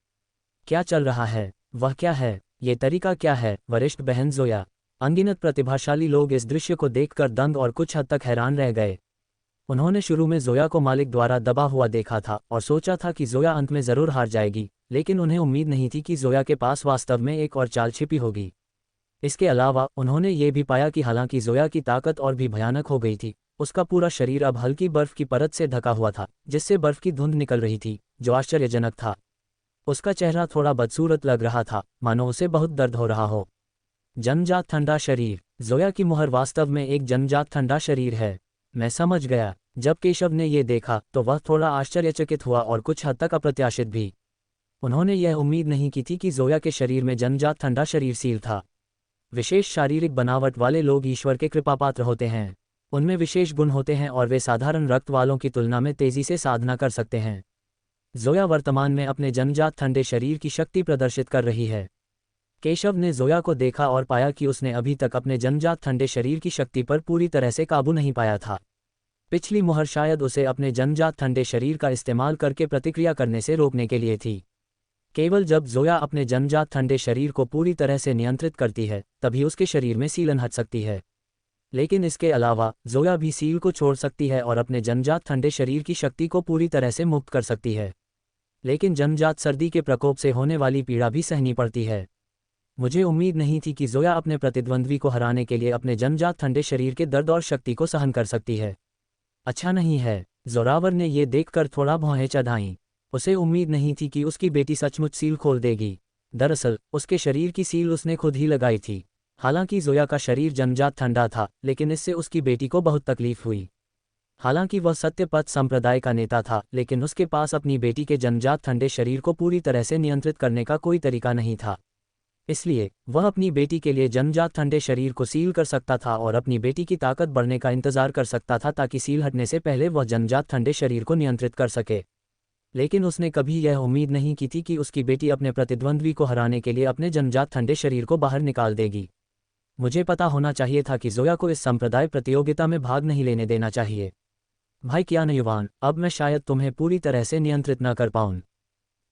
क्या चल रहा है? वह क्या है? ये तरीका क्या है? वरिष्ठ बहन जोया। अनगिनत प्रतिभाशाली लोग इस दृश्य को देखकर दंग और कुछ हद तक हैरान रह गए। उन्होंने शुरू में जोया को मालिक द्वारा दबा हुआ देखा था और सोचा था कि जोया अंत में जरूर हार जाएगी, लेकिन उन्हें उम्मीद नहीं थी कि जोया के पास वास्तव में एक और चाल छिपी होगी। इसके अलावा उन्होंने ये भी पाया कि हालांकि जोया की ताकत और भी भयानक हो गई थी, उसका पूरा शरीर अब हल्की बर्फ की परत से ढका हुआ था जिससे बर्फ की धुंध निकल रही थी, जो आश्चर्यजनक था। उसका चेहरा थोड़ा बदसूरत लग रहा था, मानो उसे बहुत दर्द हो रहा हो। जन्मजात ठंडा शरीर। जोया की मुहर वास्तव में एक जन्मजात ठंडा शरीर है। मैं समझ गया। जब केशव ने ये देखा तो वह थोड़ा आश्चर्यचकित हुआ और कुछ हद तक अप्रत्याशित भी। उन्होंने यह उम्मीद नहीं की थी कि जोया के शरीर में जन्मजात ठंडा शरीर सील था। विशेष शारीरिक बनावट वाले लोग ईश्वर के कृपापात्र होते हैं। उनमें विशेष गुण होते हैं और वे साधारण रक्त वालों की तुलना में तेजी से साधना कर सकते हैं। जोया वर्तमान में अपने जन्मजात ठंडे शरीर की शक्ति प्रदर्शित कर रही है। केशव ने जोया को देखा और पाया कि उसने अभी तक अपने जन्मजात ठंडे शरीर की शक्ति पर पूरी तरह से काबू नहीं पाया था। पिछली मुहर शायद उसे अपने जन्मजात ठंडे शरीर का इस्तेमाल करके प्रतिक्रिया करने से रोकने के लिए थी। केवल जब जोया अपने जन्मजात ठंडे शरीर को पूरी तरह से नियंत्रित करती है तभी उसके शरीर में सीलन हट सकती है। लेकिन इसके अलावा जोया भी सील को छोड़ सकती है और अपने जन्मजात ठंडे शरीर की शक्ति को पूरी तरह से मुक्त कर सकती है। लेकिन जन्मजात सर्दी के प्रकोप से होने वाली पीड़ा भी सहनी पड़ती है। मुझे उम्मीद नहीं थी कि जोया अपने प्रतिद्वंद्वी को हराने के लिए अपने जन्मजात ठंडे शरीर के दर्द और शक्ति को सहन कर सकती है। अच्छा नहीं है। जोरावर ने ये देखकर थोड़ा भौहें चढ़ाईं। उसे उम्मीद नहीं थी कि उसकी बेटी सचमुच सील खोल देगी। दरअसल उसके शरीर की सील उसने खुद ही लगाई थी। हालांकि जोया का शरीर जन्मजात ठंडा था, लेकिन इससे उसकी बेटी को बहुत तकलीफ हुई। हालांकि वह सत्यपथ संप्रदाय का नेता था, लेकिन उसके पास अपनी बेटी के जन्मजात ठंडे शरीर को पूरी तरह से नियंत्रित करने का कोई तरीका नहीं था। इसलिए वह अपनी बेटी के लिए जन्मजात ठंडे शरीर को सील कर सकता था और अपनी बेटी की ताकत बढ़ने का इंतजार कर सकता था ताकि सील हटने से पहले वह जन्मजात ठंडे शरीर को नियंत्रित कर सके। लेकिन उसने कभी यह उम्मीद नहीं की थी कि उसकी बेटी अपने प्रतिद्वंद्वी को हराने के लिए अपने जन्मजात ठंडे शरीर को बाहर निकाल देगी। मुझे पता होना चाहिए था कि जोया को इस संप्रदाय प्रतियोगिता में भाग नहीं लेने देना चाहिए। भाई कियानयुवान, अब मैं शायद तुम्हें पूरी तरह से नियंत्रित न कर पाऊं।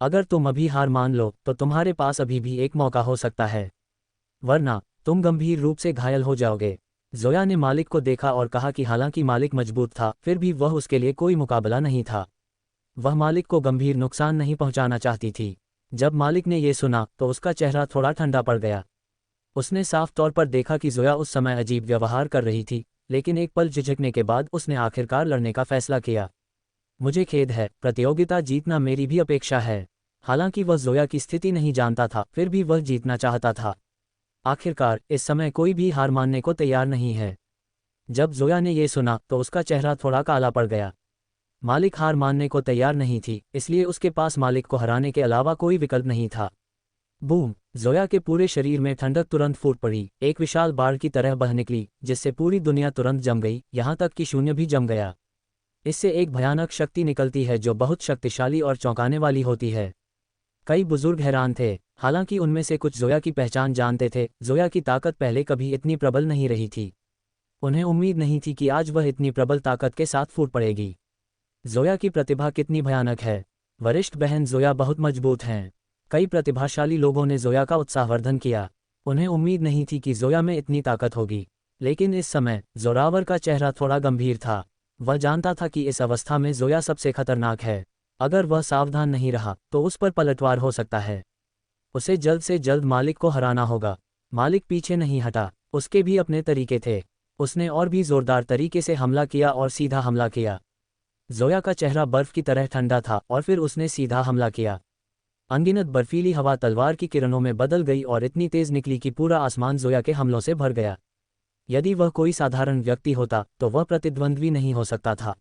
अगर तुम अभी हार मान लो तो तुम्हारे पास अभी भी एक मौका हो सकता है, वरना तुम गंभीर रूप से घायल हो जाओगे। जोया ने मालिक को देखा और कहा कि हालांकि मालिक मजबूत था, फिर भी वह उसके लिए कोई मुकाबला नहीं था। वह मालिक को गंभीर नुकसान नहीं पहुंचाना चाहती थी। जब मालिक ने ये सुना तो उसका चेहरा थोड़ा ठंडा पड़ गया। उसने साफ तौर पर देखा कि जोया उस समय अजीब व्यवहार कर रही थी, लेकिन एक पल झिझकने के बाद उसने आखिरकार लड़ने का फैसला किया। मुझे खेद है, प्रतियोगिता जीतना मेरी भी अपेक्षा है। हालांकि वह जोया की स्थिति नहीं जानता था, फिर भी वह जीतना चाहता था। आखिरकार इस समय कोई भी हार मानने को तैयार नहीं है। जब जोया ने ये सुना तो उसका चेहरा थोड़ा काला पड़ गया। मालिक हार मानने को तैयार नहीं थी, इसलिए उसके पास मालिक को हराने के अलावा कोई विकल्प नहीं था। बूम! जोया के पूरे शरीर में ठंडक तुरंत फूट पड़ी, एक विशाल बाढ़ की तरह बह निकली, जिससे पूरी दुनिया तुरंत जम गई, यहाँ तक कि शून्य भी जम गया। इससे एक भयानक शक्ति निकलती है जो बहुत शक्तिशाली और चौंकाने वाली होती है। कई बुजुर्ग हैरान थे, हालांकि उनमें से कुछ जोया की पहचान जानते थे। जोया की ताकत पहले कभी इतनी प्रबल नहीं रही थी। उन्हें उम्मीद नहीं थी कि आज वह इतनी प्रबल ताकत के साथ फूट पड़ेगी। जोया की प्रतिभा कितनी भयानक है। वरिष्ठ बहन जोया बहुत मजबूत हैं। कई प्रतिभाशाली लोगों ने जोया का उत्साहवर्धन किया। उन्हें उम्मीद नहीं थी कि जोया में इतनी ताकत होगी। लेकिन इस समय जोरावर का चेहरा थोड़ा गंभीर था। वह जानता था कि इस अवस्था में जोया सबसे खतरनाक है। अगर वह सावधान नहीं रहा तो उस पर पलटवार हो सकता है। उसे जल्द से जल्द मालिक को हराना होगा। मालिक पीछे नहीं हटा, उसके भी अपने तरीके थे। उसने और भी जोरदार तरीके से हमला किया और सीधा हमला किया। जोया का चेहरा बर्फ की तरह ठंडा था और फिर उसने सीधा हमला किया। अनगिनत बर्फीली हवा तलवार की किरणों में बदल गई और इतनी तेज निकली कि पूरा आसमान जोया के हमलों से भर गया। यदि वह कोई साधारण व्यक्ति होता तो वह प्रतिद्वंद्वी नहीं हो सकता था,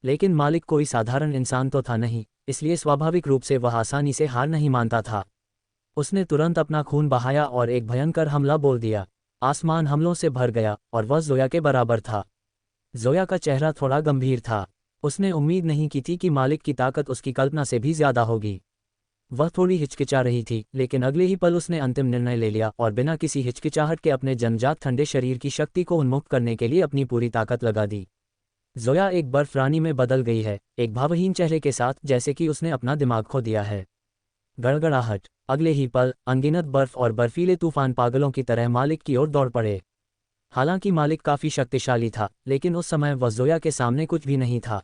लेकिन मालिक कोई साधारण इंसान तो था नहीं, इसलिए स्वाभाविक रूप से वह आसानी से हार नहीं मानता था। उसने तुरंत अपना खून बहाया और एक भयंकर हमला बोल दिया। आसमान हमलों से भर गया और वह जोया के बराबर था। जोया का चेहरा थोड़ा गंभीर था। उसने उम्मीद नहीं की थी कि मालिक की ताकत उसकी कल्पना से भी ज्यादा होगी। वह थोड़ी हिचकिचा रही थी, लेकिन अगले ही पल उसने अंतिम निर्णय ले लिया और बिना किसी हिचकिचाहट के अपने जन्मजात ठंडे शरीर की शक्ति को उन्मुक्त करने के लिए अपनी पूरी ताकत लगा दी। जोया एक बर्फ रानी में बदल गई है, एक भावहीन चेहरे के साथ, जैसे कि उसने अपना दिमाग खो दिया है। गड़गड़ाहट! अगले ही पल अनगिनत बर्फ और बर्फीले तूफान पागलों की तरह मालिक की ओर दौड़ पड़े। हालांकि मालिक काफी शक्तिशाली था, लेकिन उस समय वह जोया के सामने कुछ भी नहीं था।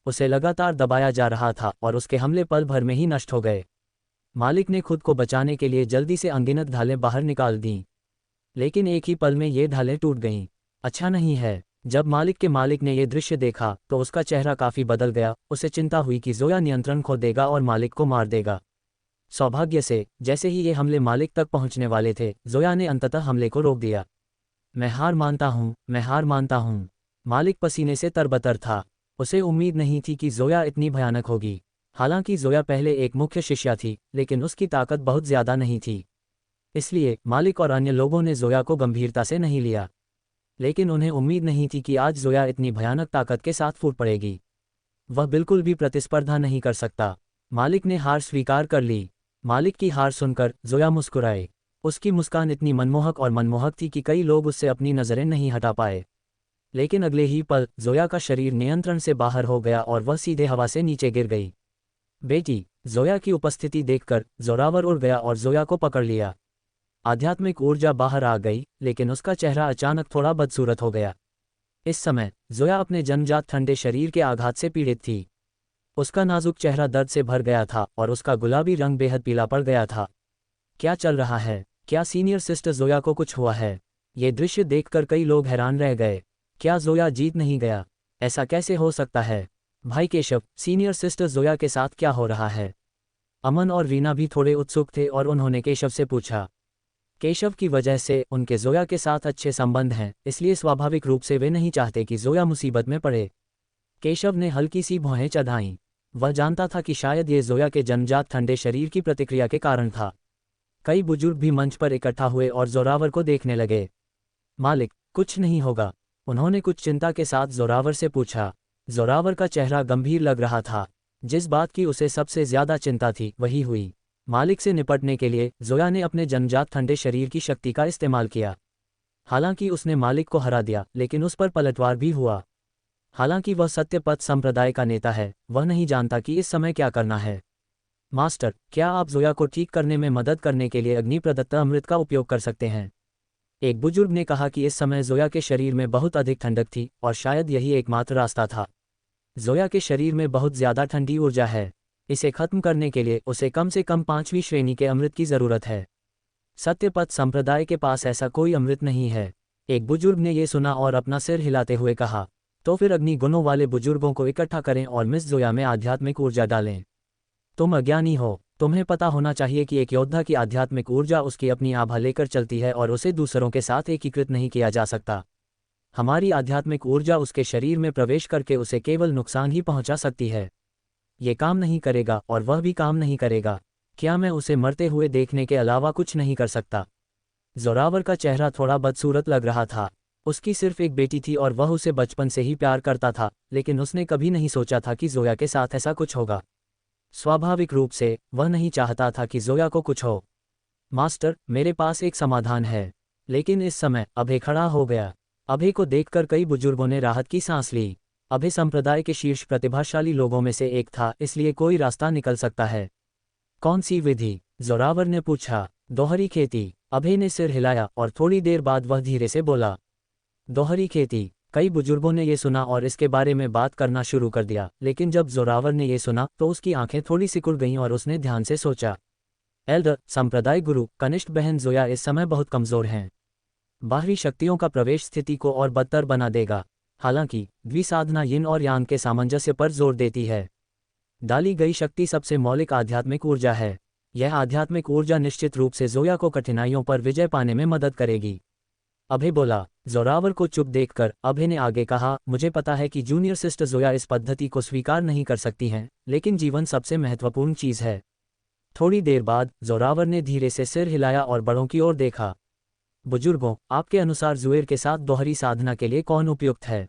उसे लगातार दबाया जा रहा था और उसके हमले पल भर में ही नष्ट हो गए। मालिक ने खुद को बचाने के लिए जल्दी से अनगिनत ढालें बाहर निकाल दीं, लेकिन एक ही पल में ये ढालें टूट गईं। अच्छा नहीं है। जब मालिक ने ये दृश्य देखा तो उसका चेहरा काफी बदल गया। उसे चिंता हुई कि जोया नियंत्रण खो देगा और मालिक को मार देगा। सौभाग्य से जैसे ही ये हमले मालिक तक पहुंचने वाले थे, जोया ने अंततः हमले को रोक दिया। मैं हार मानता हूँ, मैं हार मानता हूँ। मालिक पसीने से तरबतर था। उसे उम्मीद नहीं थी कि जोया इतनी भयानक होगी। हालांकि जोया पहले एक मुख्य शिष्या थी, लेकिन उसकी ताकत बहुत ज्यादा नहीं थी। इसलिए मालिक और अन्य लोगों ने जोया को गंभीरता से नहीं लिया। लेकिन उन्हें उम्मीद नहीं थी कि आज जोया इतनी भयानक ताकत के साथ फूट पड़ेगी। वह बिल्कुल भी प्रतिस्पर्धा नहीं कर सकता। मालिक ने हार स्वीकार कर ली। मालिक की हार सुनकर जोया मुस्कुराए। उसकी मुस्कान इतनी मनमोहक थी कि कई लोग उससे अपनी नजरें नहीं हटा पाए। लेकिन अगले ही पल जोया का शरीर नियंत्रण से बाहर हो गया और वह सीधे हवा से नीचे गिर गई। बेटी! जोया की उपस्थिति देखकर जोरावर उड़ गया और जोया को पकड़ लिया। आध्यात्मिक ऊर्जा बाहर आ गई, लेकिन उसका चेहरा अचानक थोड़ा बदसूरत हो गया। इस समय जोया अपने जन्मजात ठंडे शरीर के आघात से पीड़ित थी। उसका नाजुक चेहरा दर्द से भर गया था और उसका गुलाबी रंग बेहद पीला पड़ गया था। क्या चल रहा है? क्या सीनियर सिस्टर जोया को कुछ हुआ है? ये दृश्य देखकर कई लोग हैरान रह गए। क्या जोया जीत नहीं गया? ऐसा कैसे हो सकता है? भाई केशव, सीनियर सिस्टर जोया के साथ क्या हो रहा है? अमन और रीना भी थोड़े उत्सुक थे और उन्होंने केशव से पूछा। केशव की वजह से उनके जोया के साथ अच्छे संबंध हैं, इसलिए स्वाभाविक रूप से वे नहीं चाहते कि जोया मुसीबत में पड़े। केशव ने हल्की सी भौहें चढ़ाईं। वह जानता था कि शायद ये जोया के जन्मजात ठंडे शरीर की प्रतिक्रिया के कारण था। कई बुजुर्ग भी मंच पर इकट्ठा हुए और जोरावर को देखने लगे। मालिक, कुछ नहीं होगा? उन्होंने कुछ चिंता के साथ जोरावर से पूछा। जोरावर का चेहरा गंभीर लग रहा था। जिस बात की उसे सबसे ज्यादा चिंता थी वही हुई। मालिक से निपटने के लिए जोया ने अपने जन्मजात ठंडे शरीर की शक्ति का इस्तेमाल किया। हालांकि उसने मालिक को हरा दिया, लेकिन उस पर पलटवार भी हुआ। हालांकि वह सत्यपथ संप्रदाय का नेता है, वह नहीं जानता कि इस समय क्या करना है। मास्टर, क्या आप जोया को ठीक करने में मदद करने के लिए अग्नि प्रदत्त अमृत का उपयोग कर सकते हैं? एक बुजुर्ग ने कहा कि इस समय जोया के शरीर में बहुत अधिक ठंडक थी और शायद यही एकमात्र रास्ता था। जोया के शरीर में बहुत ज्यादा ठंडी ऊर्जा है। इसे खत्म करने के लिए उसे कम से कम 5वीं श्रेणी के अमृत की जरूरत है। सत्यपथ संप्रदाय के पास ऐसा कोई अमृत नहीं है। एक बुजुर्ग ने यह सुना और अपना सिर हिलाते हुए कहा, तो फिर अग्नि गुणों वाले बुजुर्गों को इकट्ठा करें और मिस जोया में आध्यात्मिक ऊर्जा डालें। तुम अज्ञानी हो। तुम्हें पता होना चाहिए कि एक योद्धा की आध्यात्मिक ऊर्जा उसकी अपनी आभा लेकर चलती है और उसे दूसरों के साथ एकीकृत नहीं किया जा सकता। हमारी आध्यात्मिक ऊर्जा उसके शरीर में प्रवेश करके उसे केवल नुकसान ही पहुंचा सकती है। ये काम नहीं करेगा और वह भी काम नहीं करेगा। क्या मैं उसे मरते हुए देखने के अलावा कुछ नहीं कर सकता? जोरावर का चेहरा थोड़ा बदसूरत लग रहा था। उसकी सिर्फ एक बेटी थी और वह उसे बचपन से ही प्यार करता था, लेकिन उसने कभी नहीं सोचा था कि जोया के साथ ऐसा कुछ होगा। स्वाभाविक रूप से वह नहीं चाहता था कि जोया को कुछ हो। मास्टर, मेरे पास एक समाधान है। लेकिन इस समय अभय खड़ा हो गया। अभय को देखकर कई बुजुर्गों ने राहत की सांस ली। अभय संप्रदाय के शीर्ष प्रतिभाशाली लोगों में से एक था, इसलिए कोई रास्ता निकल सकता है। कौन सी विधि? जोरावर ने पूछा। दोहरी खेती। अभय ने सिर हिलाया और थोड़ी देर बाद वह धीरे से बोला, दोहरी खेती। कई बुजुर्गों ने यह सुना और इसके बारे में बात करना शुरू कर दिया, लेकिन जब जोरावर ने यह सुना तो उसकी आंखें थोड़ी सिकुड़ गईं और उसने ध्यान से सोचा। एल्डर, संप्रदाय गुरु, कनिष्ठ बहन जोया इस समय बहुत कमजोर हैं। बाहरी शक्तियों का प्रवेश स्थिति को और बदतर बना देगा। हालांकि द्विसाधना यिन और यांग के सामंजस्य पर जोर देती है। डाली गई शक्ति सबसे मौलिक आध्यात्मिक ऊर्जा है। यह आध्यात्मिक ऊर्जा निश्चित रूप से जोया को कठिनाइयों पर विजय पाने में मदद करेगी। अभय बोला। जोरावर को चुप देखकर अभय ने आगे कहा, मुझे पता है कि जूनियर सिस्टर जोया इस पद्धति को स्वीकार नहीं कर सकती हैं, लेकिन जीवन सबसे महत्वपूर्ण चीज है। थोड़ी देर बाद जोरावर ने धीरे से सिर हिलाया और बड़ों की ओर देखा। बुजुर्गों, आपके अनुसार जुएर के साथ दोहरी साधना के लिए कौन उपयुक्त है?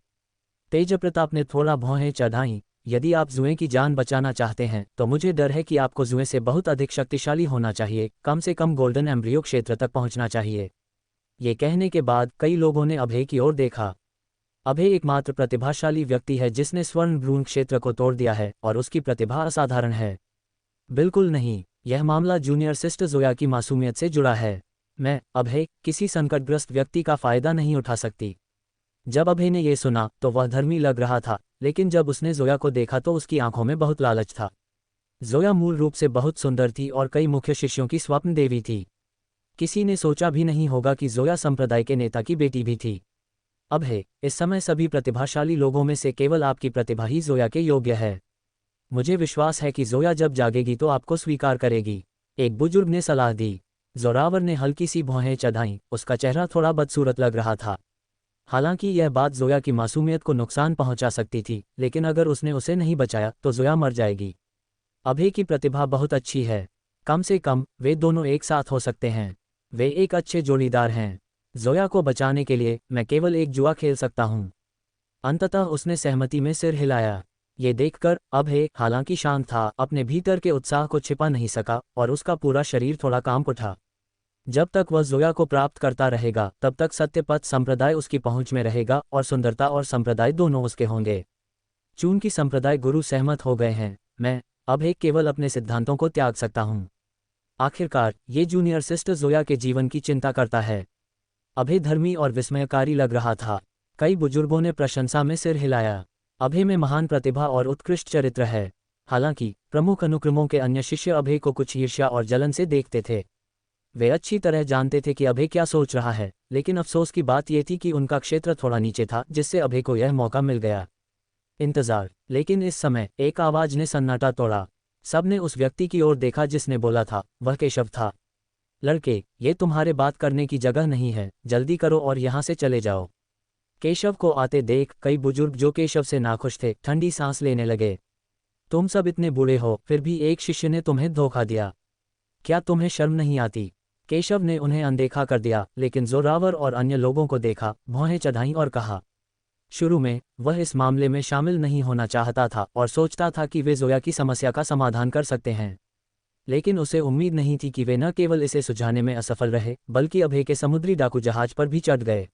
तेजप्रताप ने थोड़ा भौहें चढ़ाईं। यदि आप जुए की जान बचाना चाहते हैं तो मुझे डर है कि आपको जुए से बहुत अधिक शक्तिशाली होना चाहिए, कम से कम गोल्डन एम्ब्रियो क्षेत्र तक पहुंचना चाहिए। ये कहने के बाद कई लोगों ने अभय की ओर देखा। अभय एकमात्र प्रतिभाशाली व्यक्ति है जिसने स्वर्ण भ्रूण क्षेत्र को तोड़ दिया है और उसकी प्रतिभा असाधारण है। बिल्कुल नहीं, यह मामला जूनियर सिस्टर जोया की मासूमियत से जुड़ा है। मैं, अभय, किसी संकटग्रस्त व्यक्ति का फायदा नहीं उठा सकती। जब अभय ने यह सुना तो वह धर्मी लग रहा था, लेकिन जब उसने जोया को देखा तो उसकी आंखों में बहुत लालच था। जोया मूल रूप से बहुत सुंदर थी और कई मुख्य शिष्यों की स्वप्न देवी थी। किसी ने सोचा भी नहीं होगा कि जोया संप्रदाय के नेता की बेटी भी थी। अभय, इस समय सभी प्रतिभाशाली लोगों में से केवल आपकी प्रतिभा ही जोया के योग्य है। मुझे विश्वास है कि जोया जब जागेगी तो आपको स्वीकार करेगी, एक बुजुर्ग ने सलाह दी। जोरावर ने हल्की सी भौहें चढ़ाईं, उसका चेहरा थोड़ा बदसूरत लग रहा था। हालांकि यह बात जोया की मासूमियत को नुकसान पहुंचा सकती थी, लेकिन अगर उसने उसे नहीं बचाया तो जोया मर जाएगी। अभय की प्रतिभा बहुत अच्छी है। कम से कम वे दोनों एक साथ हो सकते हैं। वे एक अच्छे जोड़ीदार हैं। जोया को बचाने के लिए मैं केवल एक जुआ खेल सकता हूं। अंततः उसने सहमति में सिर हिलाया। ये देखकर अभय, हालांकि शांत था, अपने भीतर के उत्साह को छिपा नहीं सका और उसका पूरा शरीर थोड़ा कांप उठा। जब तक वह जोया को प्राप्त करता रहेगा तब तक सत्यपथ संप्रदाय उसकी पहुंच में रहेगा और सुंदरता और संप्रदाय दोनों उसके होंगे। चूंकि संप्रदाय गुरु सहमत हो गए हैं, मैं, अभय, केवल अपने सिद्धांतों को त्याग सकता हूं। आखिरकार ये जूनियर सिस्टर जोया के जीवन की चिंता करता है। अभय धर्मी और विस्मयकारी लग रहा था। कई बुजुर्गों ने प्रशंसा में सिर हिलाया। अभय में महान प्रतिभा और उत्कृष्ट चरित्र है। हालांकि प्रमुख अनुक्रमों के अन्य शिष्य अभय को कुछ ईर्ष्या और जलन से देखते थे। वे अच्छी तरह जानते थे कि अभय क्या सोच रहा है, लेकिन अफसोस की बात यह थी कि उनका क्षेत्र थोड़ा नीचे था, जिससे अभय को यह मौका मिल गया। इंतजार। लेकिन इस समय एक आवाज ने सन्नाटा तोड़ा। सबने उस व्यक्ति की ओर देखा जिसने बोला था। वह केशव था। लड़के, ये तुम्हारे बात करने की जगह नहीं है, जल्दी करो और यहाँ से चले जाओ। केशव को आते देख कई बुजुर्ग जो केशव से नाखुश थे ठंडी सांस लेने लगे। तुम सब इतने बूढ़े हो, फिर भी एक शिष्य ने तुम्हें धोखा दिया। क्या तुम्हें शर्म नहीं आती? केशव ने उन्हें अनदेखा कर दिया, लेकिन जोरावर और अन्य लोगों को देखा, भौहें चढ़ाईं और कहा, शुरू में वह इस मामले में शामिल नहीं होना चाहता था और सोचता था कि वे जोया की समस्या का समाधान कर सकते हैं। लेकिन उसे उम्मीद नहीं थी कि वे न केवल इसे सुलझाने में असफल रहे बल्कि अभय के समुद्री डाकू जहाज पर भी चढ़ गए।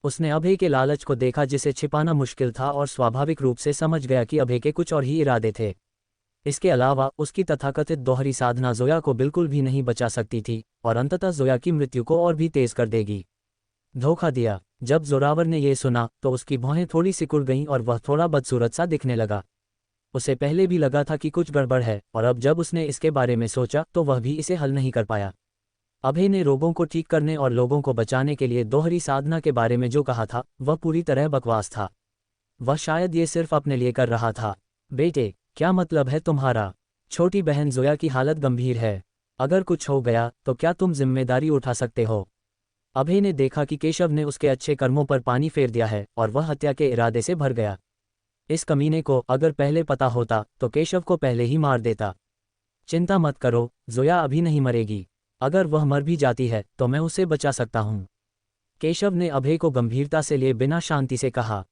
उसने अभय के लालच को देखा जिसे छिपाना मुश्किल था और स्वाभाविक रूप से समझ गया कि अभय के कुछ और ही इरादे थे। इसके अलावा उसकी तथाकथित दोहरी साधना जोया को बिल्कुल भी नहीं बचा सकती थी और अंततः जोया की मृत्यु को और भी तेज कर देगी। धोखा दिया। जब जोरावर ने यह सुना तो उसकी भौहें थोड़ी सिकुड़ गईं और वह थोड़ा बदसूरत सा दिखने लगा। उसे पहले भी लगा था कि कुछ गड़बड़ है और अब जब उसने इसके बारे में सोचा तो वह भी इसे हल नहीं कर पाया। अभय ने रोगों को ठीक करने और लोगों को बचाने के लिए दोहरी साधना के बारे में जो कहा था वह पूरी तरह बकवास था। वह शायद ये सिर्फ अपने लिए कर रहा था। बेटे, क्या मतलब है तुम्हारा? छोटी बहन जोया की हालत गंभीर है। अगर कुछ हो गया तो क्या तुम जिम्मेदारी उठा सकते हो? अभय ने देखा कि केशव ने उसके अच्छे कर्मों पर पानी फेर दिया है और वह हत्या के इरादे से भर गया। इस कमीने को अगर पहले पता होता तो केशव को पहले ही मार देता। चिंता मत करो, जोया अभी नहीं मरेगी। अगर वह मर भी जाती है तो मैं उसे बचा सकता हूँ। केशव ने अभय को गंभीरता से लिए बिना शांति से कहा।